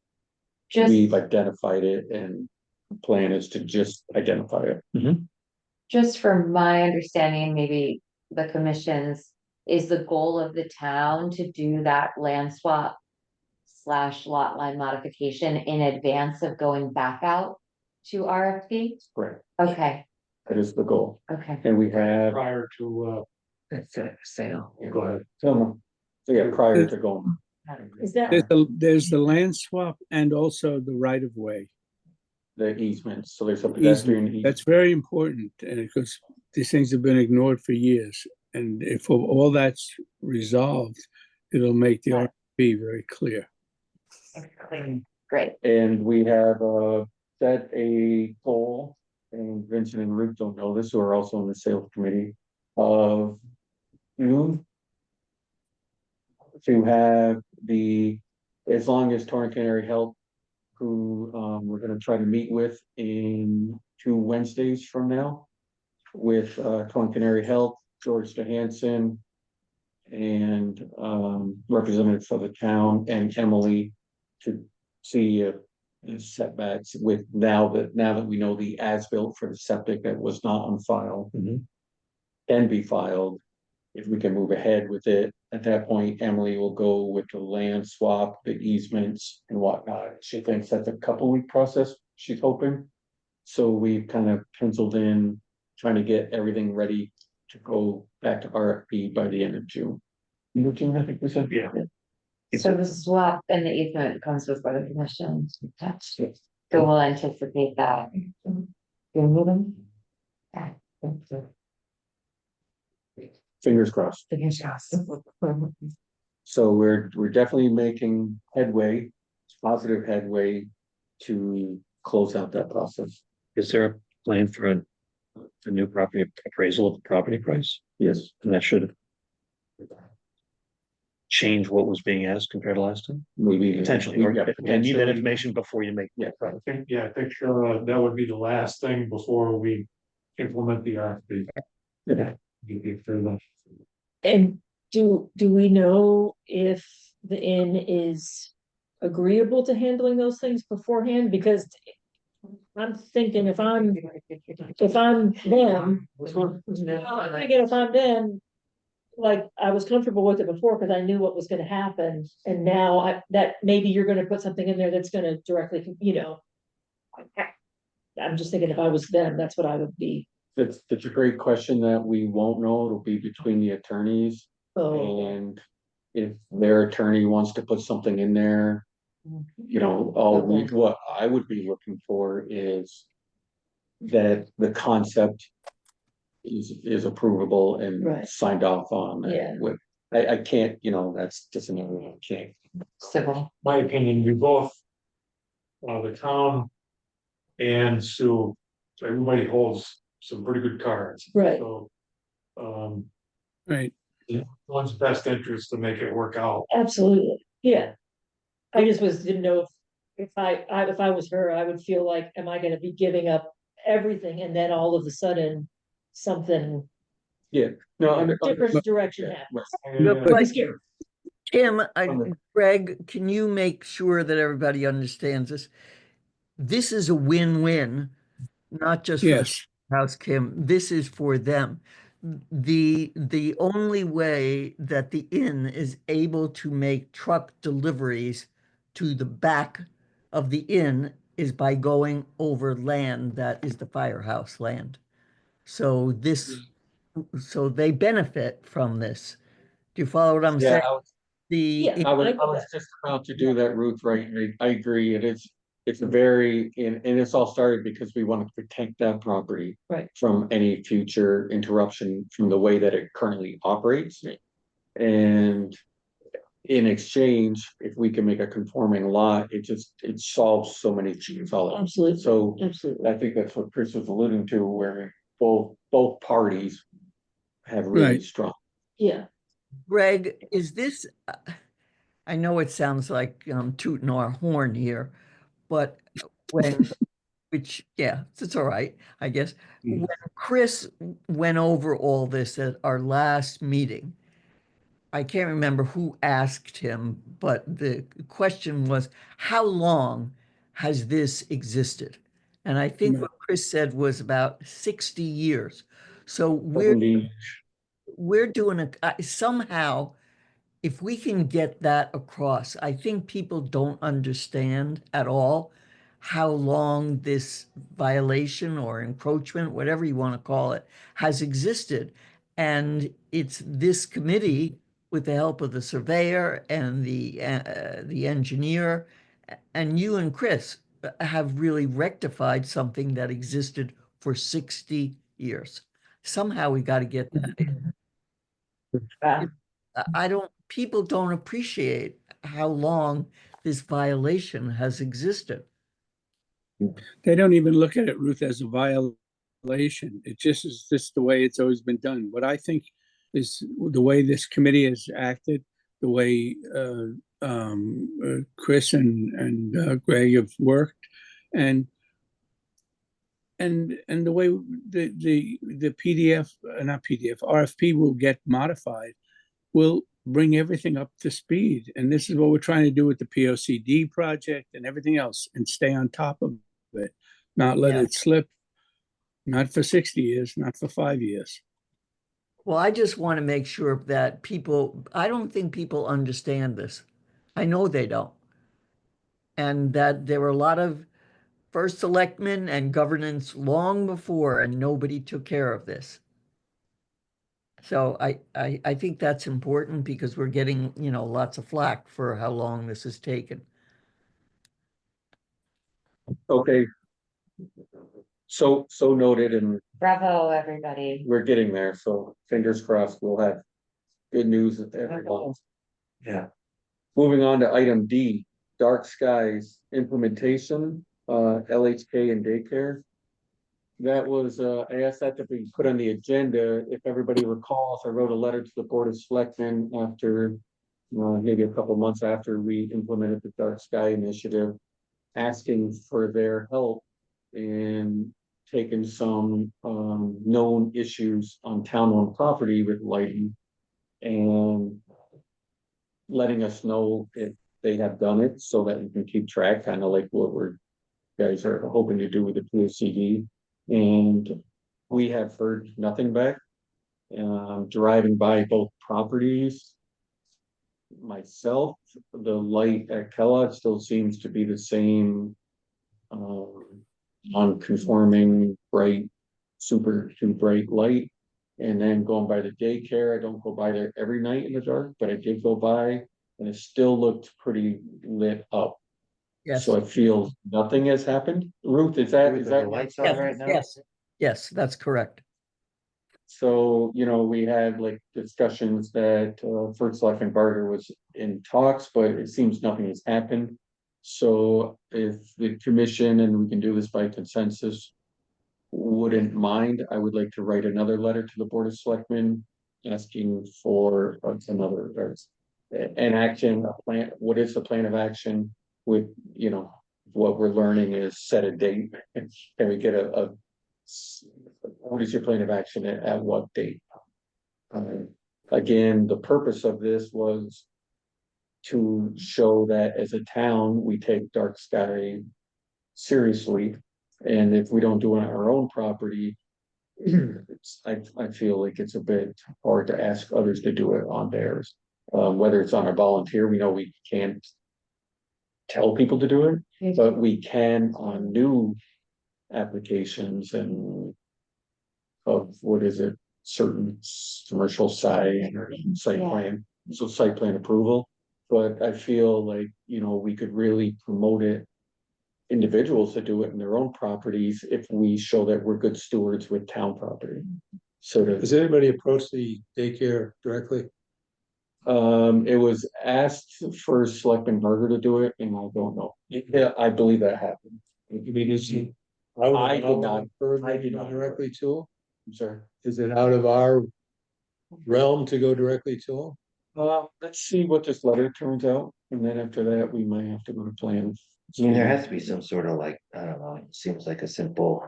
we've identified it and the plan is to just identify it. Just from my understanding, maybe the commission's, is the goal of the town to do that land swap / lot line modification in advance of going back out to RFP? Correct, Okay, that is the goal, okay. and we have. Prior to Sale. Go ahead. So yeah, prior to going. Is that, There's the land swap and also the right of way. The easements, so there's a pedestrian. Easement. That's very important, and because these things have been ignored for years. And if all that's resolved, it'll make the RFP very clear. Great. And we have set a goal, and Vincent and Ruth don't know this, who are also on the sales committee, of June. To have as long as Torrington Area Health, who we're gonna try to meet with in 2 Wednesdays from now. With Torrington Area Health, George Johansson, and representatives for the town and Emily to see the setbacks with now that we know the as-built for the septic that was not on file can be filed. If we can move ahead with it, at that point, Emily will go with the land swap, the easements and whatnot. She thinks that's a couple-week process, she's hoping. So we've kind of penciled in, trying to get everything ready to go back to RFP by the end of June. June, I think we said. Yeah. So the swap and the easement comes before the commission. So we'll anticipate that. You're moving? Yeah. Fingers crossed. Fingers crossed. So we're definitely making headway, positive headway to close out that process. Is there a plan for a new property appraisal of the property price? Yes. And that should change what was being asked compared to last time? Maybe. Potentially, or Yeah, and need that information before you make. Yeah. I think that would be the last thing before we implement the RFP. Yeah. And do we know if the inn is agreeable to handling those things beforehand? Because I'm thinking if I'm them, I'm thinking if I'm them, like I was comfortable with it before because I knew what was gonna happen. And now that maybe you're gonna put something in there that's gonna directly, I'm just thinking if I was them, that's what I would be. That's a great question that we won't know. It'll be between the attorneys. Oh, And if their attorney wants to put something in there, what I would be looking for is that the concept is approvable and Right. signed off on. Yeah. With, I can't, that's just another change. Civil. My opinion, we both, the town and Sue, so everybody holds some pretty good cards. Right. So, Right. one's best interest to make it work out. absolutely, yeah. I just didn't know if I was her, I would feel like, am I gonna be giving up everything and then all of a sudden something No, different direction happens? But- I'd be scared. Kim, Greg, can you make sure that everybody understands this? This is a win-win, not just for the Yes. house, Kim. This is for them. The only way that the inn is able to make truck deliveries to the back of the inn is by going over land that is the firehouse land. So they benefit from this. Do you follow what I'm saying? Yeah. I was just about to do that, Ruth, right? I agree. It's a very, and it's all started because we want to protect that property. Right. From any future interruption from the way that it currently operates. And in exchange, if we can make a conforming lot, it solves so many issues. Absolutely. So Absolutely. I think that's what Chris was alluding to, where both parties have really Right. strong. Yeah. Greg, is this, I know it sounds like tooting our horn here, but it's all right, I guess. When Chris went over all this at our last meeting, I can't remember who asked him, but the question was, how long has this existed? And I think what Chris said was about 60 years. So we're doing somehow, if we can get that across, I think people don't understand at all how long this violation or encroachment, whatever you want to call it, has existed. And it's this committee, with the help of the surveyor and the engineer, and you and Chris have really rectified something that existed for 60 years. Somehow we got to get that in. People don't appreciate how long this violation has existed. They don't even look at it, Ruth, as a violation. It just is just the way it's always been done. What I think is the way this committee has acted, the way Chris and Greg have worked, and the way the PDF, not PDF, RFP will get modified will bring everything up to speed. And this is what we're trying to do with the POCD project and everything else, and stay on top of it, not let Yeah. it slip, not for 60 years, not for 5 years. Well, I just want to make sure that I don't think people understand this. I know they don't. And that there were a lot of first selectmen and governance long before, and nobody took care of this. So I think that's important because we're getting, lots of flack for how long this has taken. Okay. So noted, and Bravo, everybody. we're getting there, so fingers crossed, we'll have good news every month. Yeah. Moving on to item D, dark skies implementation, LHK and daycare. That was, I asked that to be put on the agenda. If everybody recalls, I wrote a letter to the Board of Selectmen after, maybe a couple months after we implemented the dark sky initiative, asking for their help in taking some, known issues on town-owned property with lighting and letting us know if they have done it so that we can keep track, kind of like what we're guys are hoping to do with the POCD. And we have heard nothing back. Driving by both properties, myself, the light at Kellogg still seems to be the same, non-conforming bright, super too bright light. And then going by the daycare, I don't go by there every night in the dark, but I did go by and it still looked pretty lit up. Yes. So I feel nothing has happened. Ruth, is The that? lights on right now? Yes, that's correct. So, we had like discussions that, First Selectman Barger was in talks, but it seems nothing has happened. So if the commission, and we can do this by consensus, wouldn't mind, I would like to write another letter to the Board of Selectmen asking for another, or an action, a plan. What is the plan of action with, what we're learning is set a date. Can we get what is your plan of action at what date? Again, the purpose of this was to show that as a town, we take dark sky seriously. And if we don't do it on our own property, I feel like it's a bit hard to ask others to do it on theirs. Whether it's on a volunteer, we know we can't tell people to do it, but we can on new applications and of what is it, certain commercial site or site Yeah. plan, so site plan approval. But I feel like, we could really promote it, individuals to do it in their own properties if we show that we're good stewards with town property. So Does anybody approach the daycare directly? it was asked for Selectman Berger to do it, and I don't know. Yeah, I believe that happened. I mean, I did not. I did not directly to them. I'm sorry. Is it out of our realm to go directly to them? Let's see what this letter turns out, and then after that, we might have to go to plan. I mean, there has to be some sort of like, I don't know, it seems like a simple.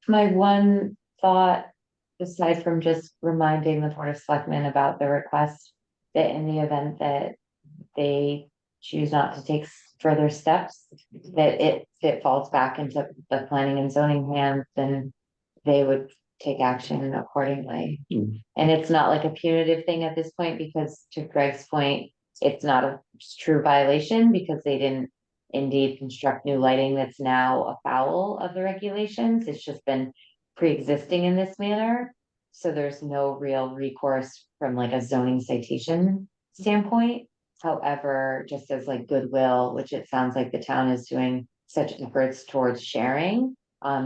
My one thought, aside from just reminding the Board of Selectmen about the request, that in the event that they choose not to take further steps, that it falls back into the planning and zoning hands, then they would take action accordingly. Mm. And it's not like a punitive thing at this point, because to Greg's point, it's not a true violation because they didn't indeed construct new lighting that's now afoul of the regulations. It's just been pre-existing in this manner. So there's no real recourse from like a zoning citation standpoint. However, just as like goodwill, which it sounds like the town is doing such efforts towards sharing,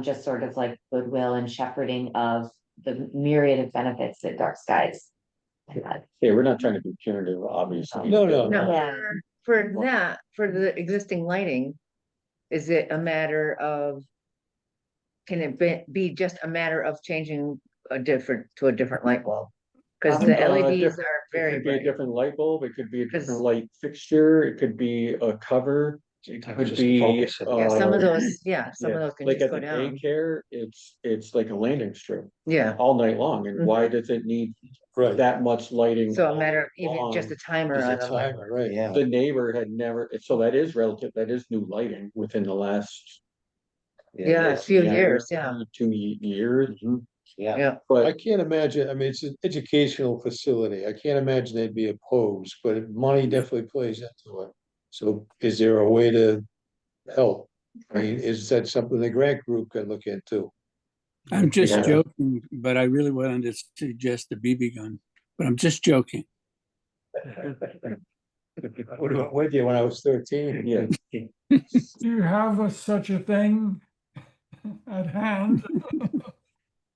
just sort of like goodwill and shepherding of the myriad of benefits that dark skies had. Yeah, we're not trying to be punitive, obviously. No. Yeah. For that, for the existing lighting, is it a matter of? Can it be just a matter of changing to a different light bulb? Cause the LEDs are It very could be a bright. different light bulb, it could be a 'Cause- different light fixture, it could be a cover. It could Just be, focus it. Yeah, some of uh, those, some of those can like just at go the down. daycare, it's like a landing strip Yeah, all night long, and why does it need Right. that much lighting. So a matter of even all just a timer Is on it the time, light. right? Yeah. The neighbor had never, so that is relative, that is new lighting within the last. Yeah, a few years, yeah. 2 years. Yeah. Yeah, I But can't imagine, I mean, it's an educational facility. I can't imagine they'd be opposed, but money definitely plays into it. So is there a way to help? I mean, is that something the grant group can look into? I'm just Yeah. joking, but I really wanted to suggest the BB gun, but I'm just joking. I would have went with you when I was 13. yeah, Do you have such a thing at hand?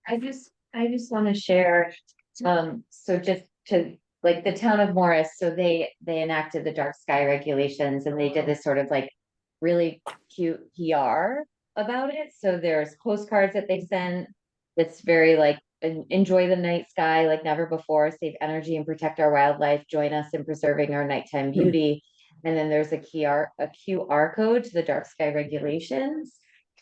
I just want to share, so just to, like, the town of Morris, so they enacted the dark sky regulations and they did this sort of like really cute PR about it. So there's postcards that they sent. That's very like, enjoy the night sky like never before, save energy and protect our wildlife, join us in preserving our nighttime beauty. And then there's a QR code to the dark sky regulations.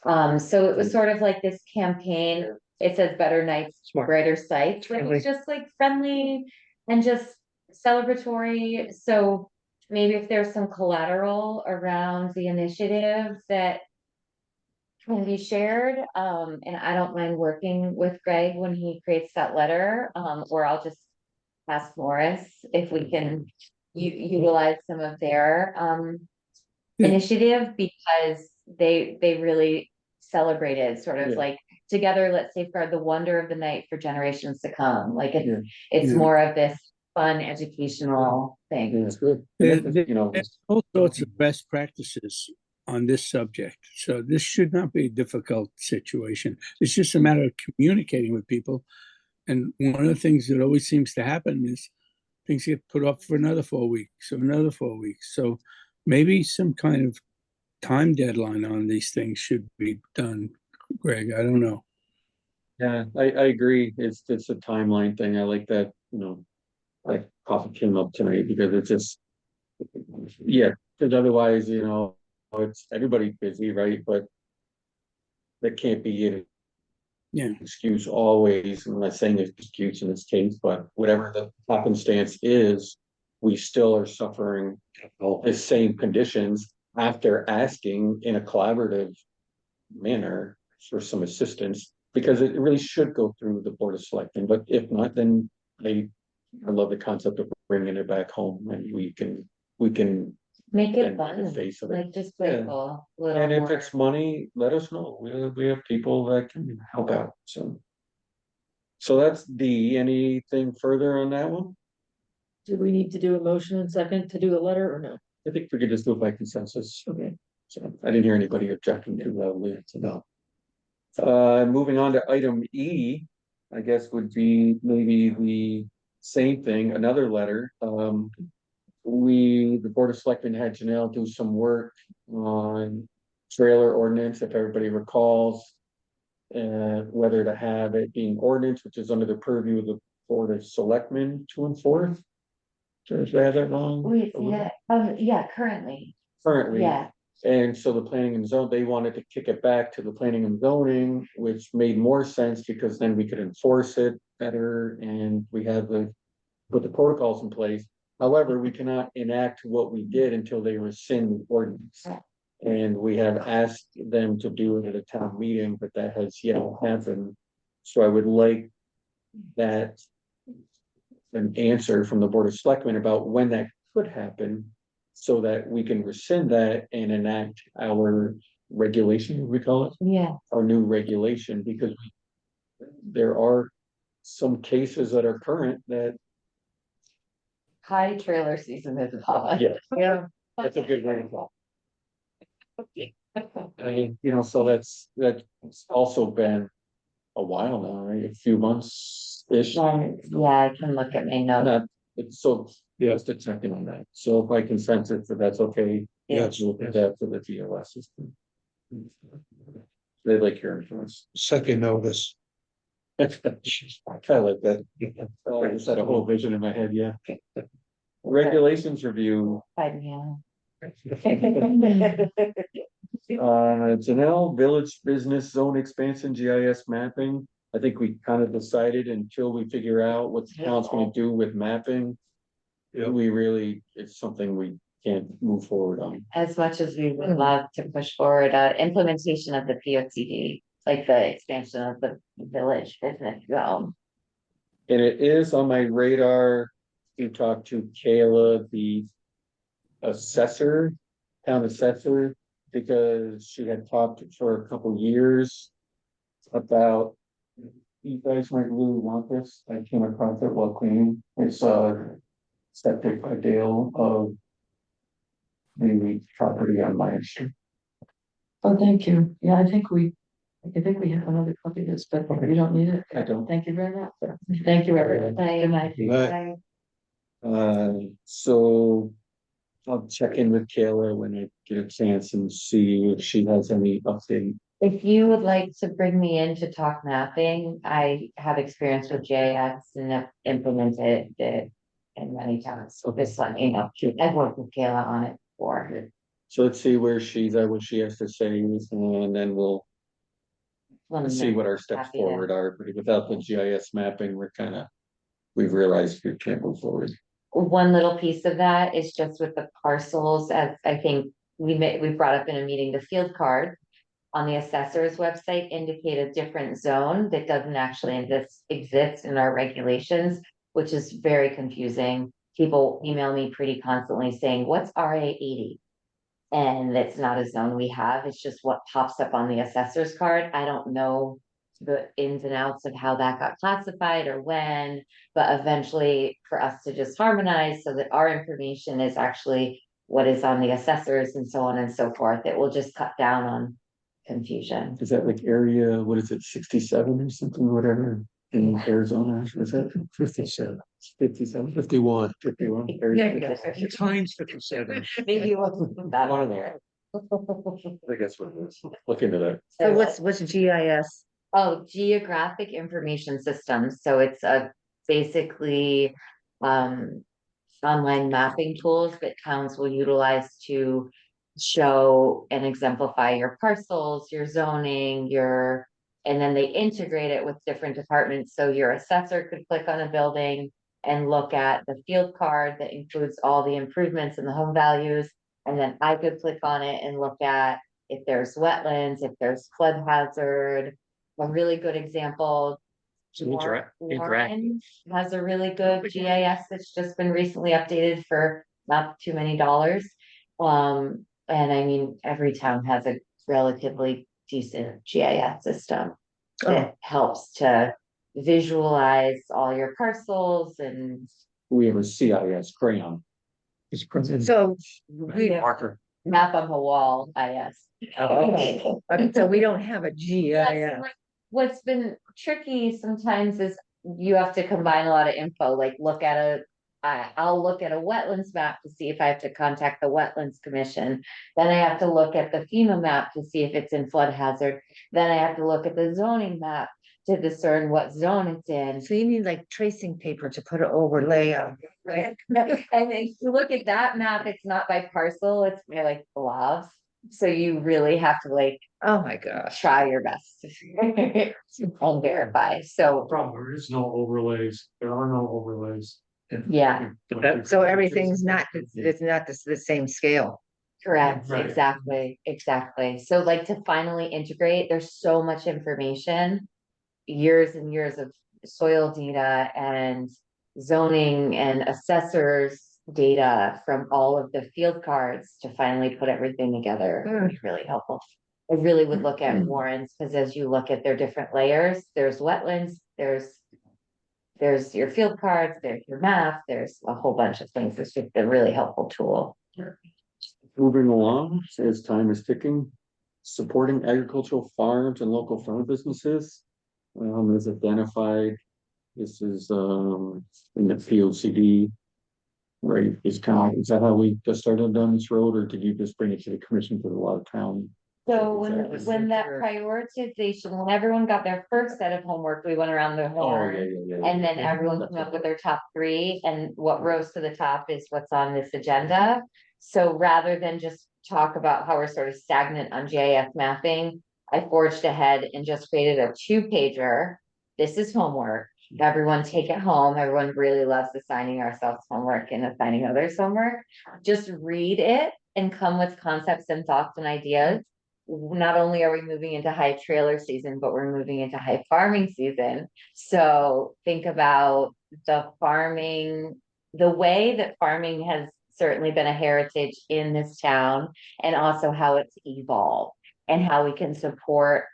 So it was sort of like this campaign. It says better nights, Smart. brighter sights, but it's just like friendly and just celebratory. So maybe if there's some collateral around the initiative that can be shared, and I don't mind working with Greg when he creates that letter, or I'll just ask Morris if we can utilize some of their, Yeah. initiative, because they really celebrated sort of Yeah. like, together, let's safeguard the wonder of the night for generations to come. Like it's Yeah. more of this fun educational thing. that's good. There- You know, There's all sorts of best practices on this subject. So this should not be a difficult situation. It's just a matter of communicating with people. And one of the things that always seems to happen is things get put up for another 4 weeks or another 4 weeks. So maybe some kind of time deadline on these things should be done, Greg. I don't know. yeah, I agree. It's a timeline thing. I like that, you know, like coffee came up tonight because it's just, yeah, because otherwise, you know, it's everybody's busy, right? But that can't be an Yeah. excuse always. I'm not saying it's excuse in this case, but whatever the happenstance is, we still are suffering the same conditions after asking in a collaborative manner for some assistance, because it really should go through the Board of Selectmen, but if not, then I love the concept of bringing it back home and we can Make then it make the fun, face of it. like just Yeah. playful, little And if more. it's money, let us know. We have people that can help out, so. So that's D. Anything further on that one? Do we need to do a motion and second to do the letter or no? I think we could just do it by consensus. Okay. So I didn't hear anybody objecting too loudly, so no. Moving on to item E, I guess would be maybe the same thing, another letter. The Board of Selectmen had Janelle do some work on trailer ordinance, if everybody recalls. Whether to have it being ordinance, which is under the purview of the Board of Selectmen to enforce. Did I have that wrong? Wait, yeah, currently, Currently. yeah. And so the planning and zone, they wanted to kick it back to the planning and zoning, which made more sense because then we could enforce it better and we have put the protocols in place. However, we cannot enact what we did until they rescind the ordinance. And we have asked them to do it at a town meeting, but that has yet to happen. So I would like that an answer from the Board of Selectmen about when that could happen, so that we can rescind that and enact our regulation, we call it, Yeah, our new regulation, because there are some cases that are current that, high trailer season is upon. yeah, yeah, that's a good way to go. I mean, you know, so that's also been a while now, right? A few months-ish. Yeah, I can look at my notes. Not, it's so, just a second on that. So by consensus, if that's okay, Yeah. we'll put that to the DOS system. They like hearing from us. Second notice. I kinda like that. I just had a whole vision in my head, yeah. Regulations review, Yeah. Janelle, Village Business Zone Expansion GIS mapping. I think we kind of decided until we figure out what the town's gonna do with mapping. Yeah. We really, it's something we can't move forward on. As much as we would love to push forward, implementation of the P O C D, like the expansion of the village business zone. And it is on my radar to talk to Kayla, the assessor, town assessor, because she had talked for a couple years about, you guys might really want this. I came across it while cleaning. It's septic by Dale of the property on my street. Oh, thank you. Yeah, I think we have another copy of this, but you don't need it. I don't. Thank you very much. Thank you, everyone. Good night. But So I'll check in with Kayla when I get a chance and see if she has any update. If you would like to bring me in to talk mapping, I have experience with JX and have implemented it in many towns. So this one, you know, I've worked with Kayla on it before. So let's see where she's at, what she has to say, and then we'll see what our steps Happy to- forward are. But without the GIS mapping, we've realized we can't move forward. One little piece of that is just with the parcels, as I think we brought up in a meeting, the field card on the assessor's website indicate a different zone that doesn't actually exist in our regulations, which is very confusing. People email me pretty constantly saying, what's RA 80? And that's not a zone we have. It's just what pops up on the assessor's card. I don't know the ins and outs of how that got classified or when, but eventually for us to just harmonize so that our information is actually what is on the assessors and so on and so forth, it will just cut down on confusion. Is that like area, what is it, 67 or something, whatever, in Arizona? Is that 57? 57? 51. 51. It's Heinz 57. Maybe it wasn't that on there. I think that's what it is. Look into that. So what's GIS? Oh, geographic information systems, so it's basically online mapping tools that towns will utilize to show and exemplify your parcels, your zoning, and then they integrate it with different departments, so your assessor could click on a building and look at the field card that includes all the improvements and the home values, and then I could click on it and look at if there's wetlands, if there's flood hazard. A really good example, Warren has a really good GIS that's just been recently updated for not too many dollars. And I mean, every town has a relatively decent GIS system that helps to visualize all your parcels and. We have a CIS crayon. It's printed. So Marker. Map on the wall, IS. okay, so we don't have a Yes, GIS. like, what's been tricky sometimes is you have to combine a lot of info, like I'll look at a wetlands map to see if I have to contact the wetlands commission. Then I have to look at the FEMA map to see if it's in flood hazard. Then I have to look at the zoning map to discern what zone it's in. So you need like tracing paper to put an overlay on. Right. And if you look at that map, it's not by parcel, it's by like blobs. So you really have to like Oh my gosh. try your best and verify. So, Problem, there is no overlays, there are no overlays. yeah, So everything's not, it's not the same scale. correct, Right. exactly. So like to finally integrate, there's so much information. Years and years of soil data and zoning and assessors data from all of the field cards to finally put everything together. It would be really helpful. I really would look at Warren's, because as you look at their different layers, there's wetlands, there's your field cards, there's your map, there's a whole bunch of things. It's just a really helpful tool. Moving along, as time is ticking, supporting agricultural farms and local farm businesses. Is identified, this is in the POCD. Right, is that how we just started down this road, or did you just bring it to the commission for a lot of town? So when that prioritization, when everyone got their first set of homework, we went around the Oh, horn. yeah. And then everyone came up with their top three, and what rose to the top is what's on this agenda. So rather than just talk about how we're sort of stagnant on GIS mapping, I forged ahead and just created a 2-pager this is homework. Everyone take it home. Everyone really loves assigning ourselves homework and assigning others homework. Just read it and come with concepts and thoughts and ideas. Not only are we moving into high trailer season, but we're moving into high farming season. So think about the farming, the way that farming has certainly been a heritage in this town, and also how it's evolved and how we can support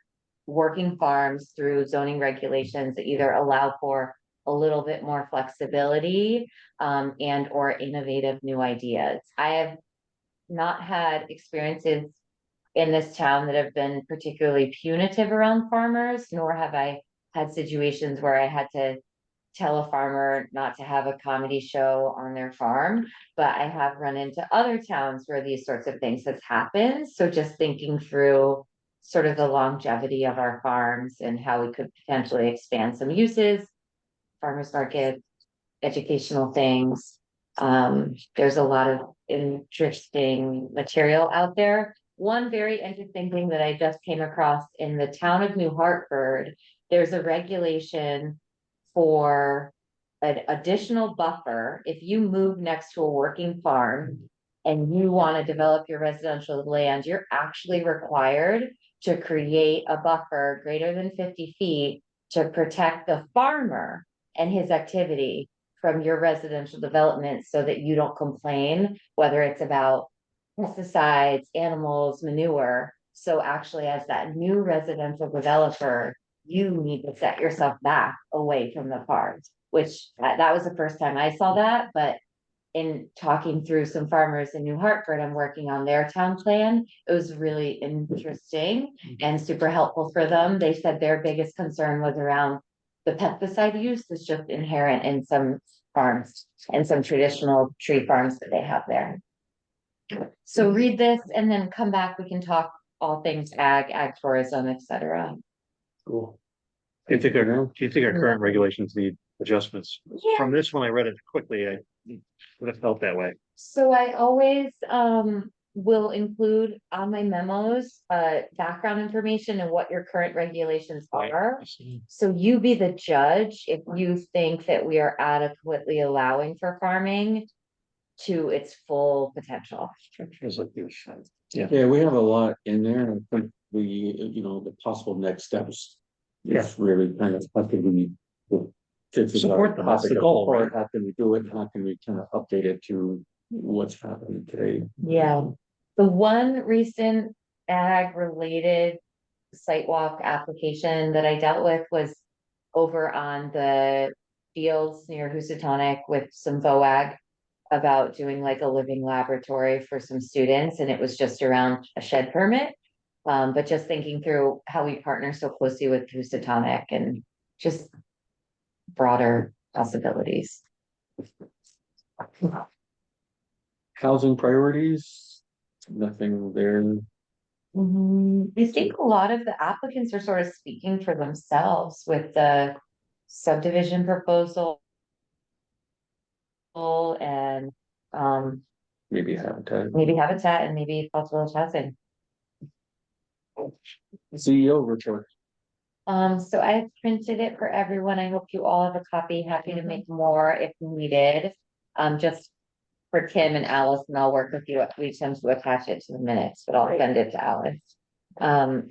working farms through zoning regulations that either allow for a little bit more flexibility and or innovative new ideas. I have not had experiences in this town that have been particularly punitive around farmers, nor have I had situations where I had to tell a farmer not to have a comedy show on their farm, but I have run into other towns where these sorts of things has happened. So just thinking through sort of the longevity of our farms and how we could potentially expand some uses, farmers market, educational things. There's a lot of interesting material out there. One very interesting thing that I just came across in the town of New Hartford, there's a regulation for an additional buffer. If you move next to a working farm and you want to develop your residential land, you're actually required to create a buffer greater than 50 feet to protect the farmer and his activity from your residential development, so that you don't complain, whether it's about pesticides, animals, manure. So actually, as that new residential developer, you need to set yourself back away from the farms, which that was the first time I saw that. But in talking through some farmers in New Hartford, I'm working on their town plan. It was really interesting and super helpful for them. They said their biggest concern was around the pesticide use that's just inherent in some farms and some traditional tree farms that they have there. So read this and then come back. We can talk all things ag tourism, etc. Cool. Do you think our current regulations need adjustments? Yeah. From this one, I read it quickly, I would have felt that way. So I always will include on my memos background information and what your current regulations are. So you be the judge if you think that we are adequately allowing for farming to its full potential. Yeah, we have a lot in there. I think the possible next steps. Is really kind of how can we Support them, that's the goal, right? How can we do it? How can we kind of update it to what's happening today? Yeah, the one recent ag related site walk application that I dealt with was over on the fields near Housatonic with some VOAG about doing like a living laboratory for some students, and it was just around a shed permit. But just thinking through how we partner so closely with Housatonic and just broader possibilities. Housing priorities, nothing there. I think a lot of the applicants are sort of speaking for themselves with the subdivision proposal. And Maybe habitat. and maybe possible housing. CEO report. So I printed it for everyone. I hope you all have a copy. Happy to make more if needed. Just for Kim and Alice, and I'll work with you. We tend to attach it to the minutes, but I'll send it to Alice.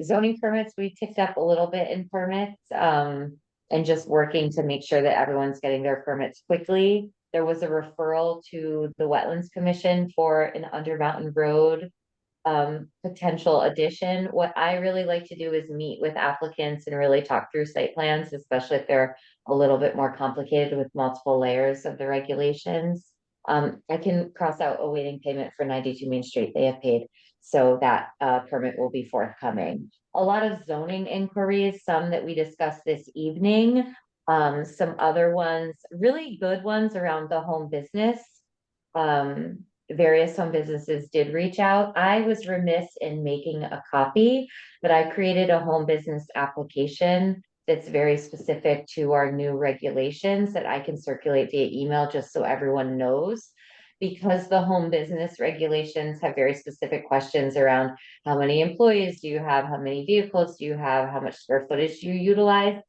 Zoning permits, we ticked up a little bit in permits, and just working to make sure that everyone's getting their permits quickly. There was a referral to the Wetlands Commission for an Under Mountain Road potential addition. What I really like to do is meet with applicants and really talk through site plans, especially if they're a little bit more complicated with multiple layers of the regulations. I can cross out awaiting payment for 92 Main Street. They have paid, so that permit will be forthcoming. A lot of zoning inquiries, some that we discussed this evening, some other ones, really good ones around the home business. Various home businesses did reach out. I was remiss in making a copy, but I created a home business application that's very specific to our new regulations that I can circulate via email just so everyone knows. Because the home business regulations have very specific questions around how many employees do you have, how many vehicles do you have, how much square footage do you utilize.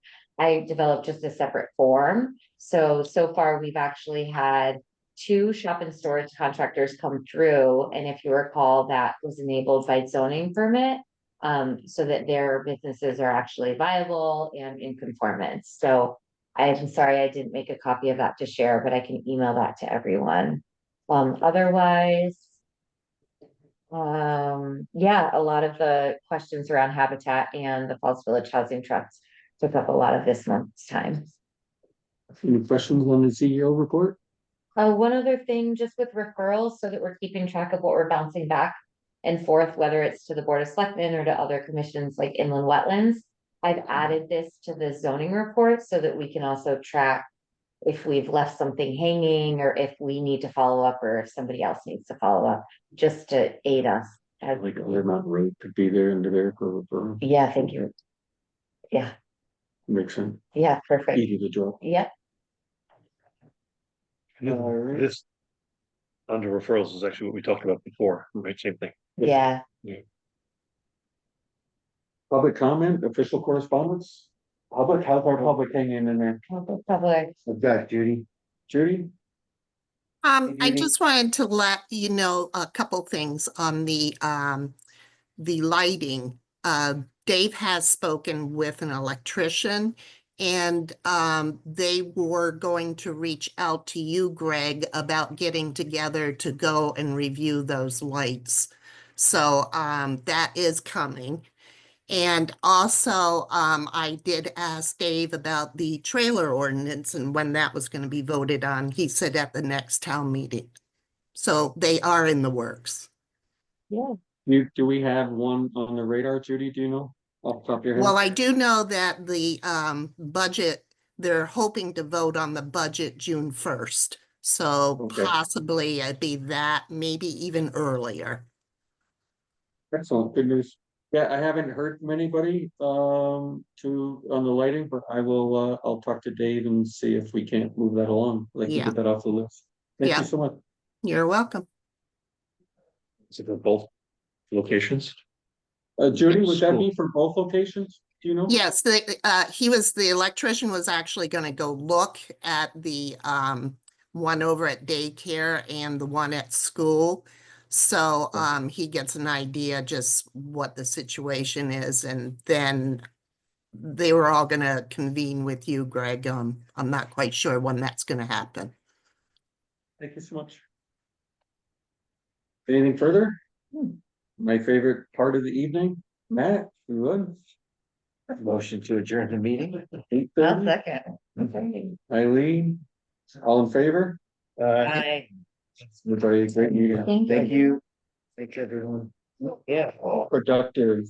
I developed just a separate form. So far, we've actually had 2 shop and storage contractors come through, and if you recall, that was enabled by zoning permit. So that their businesses are actually viable and in conformance. So I'm sorry I didn't make a copy of that to share, but I can email that to everyone. Otherwise, yeah, a lot of the questions around habitat and the Falls Village Housing Trust took up a lot of this month's time. Any questions on the CEO report? One other thing, just with referrals, so that we're keeping track of what we're bouncing back and forth, whether it's to the Board of Selectmen or to other commissions like inland wetlands. I've added this to the zoning report so that we can also track if we've left something hanging or if we need to follow up or if somebody else needs to follow up, just to aid us. Like other Mountain Road could be there under there for referral. Yeah, thank you. Yeah, Makes sense. yeah, perfect. Easy to draw. Yeah, This. Under referrals is actually what we talked about before, right? Same thing. yeah. Public comment, official correspondence? Public, how's our public hanging in there? Public. We've got Judy. Judy? I Judy? just wanted to let you know a couple things on the lighting. Dave has spoken with an electrician and they were going to reach out to you, Greg, about getting together to go and review those lights. So that is coming. And also, I did ask Dave about the trailer ordinance and when that was going to be voted on. He said at the next town meeting. So they are in the works. Yeah. Do we have one on the radar, Judy? Do you know off the top of your head? Well, I do know that the budget, they're hoping to vote on the budget June 1st. So Okay. possibly it'd be that, maybe even earlier. Excellent, good news. Yeah, I haven't heard from anybody on the lighting, but I will I'll talk to Dave and see if we can't move that along. Like to Yeah. get that off the list. Thank Yeah. you so much. You're welcome. Is it for both locations? Judy, would that be for both locations? Do you know? Yes, the electrician was actually gonna go look at the one over at daycare and the one at school. So he gets an idea just what the situation is, and then they were all gonna convene with you, Greg. I'm not quite sure when that's gonna happen. Thank you so much. Anything further? My favorite part of the evening, Matt, you would? Motion to adjourn the meeting. I'll 8:30. second. Eileen, all in favor? Aye. Everybody, great meeting. Thank you. Thank you. Thank everyone. Yeah. Productive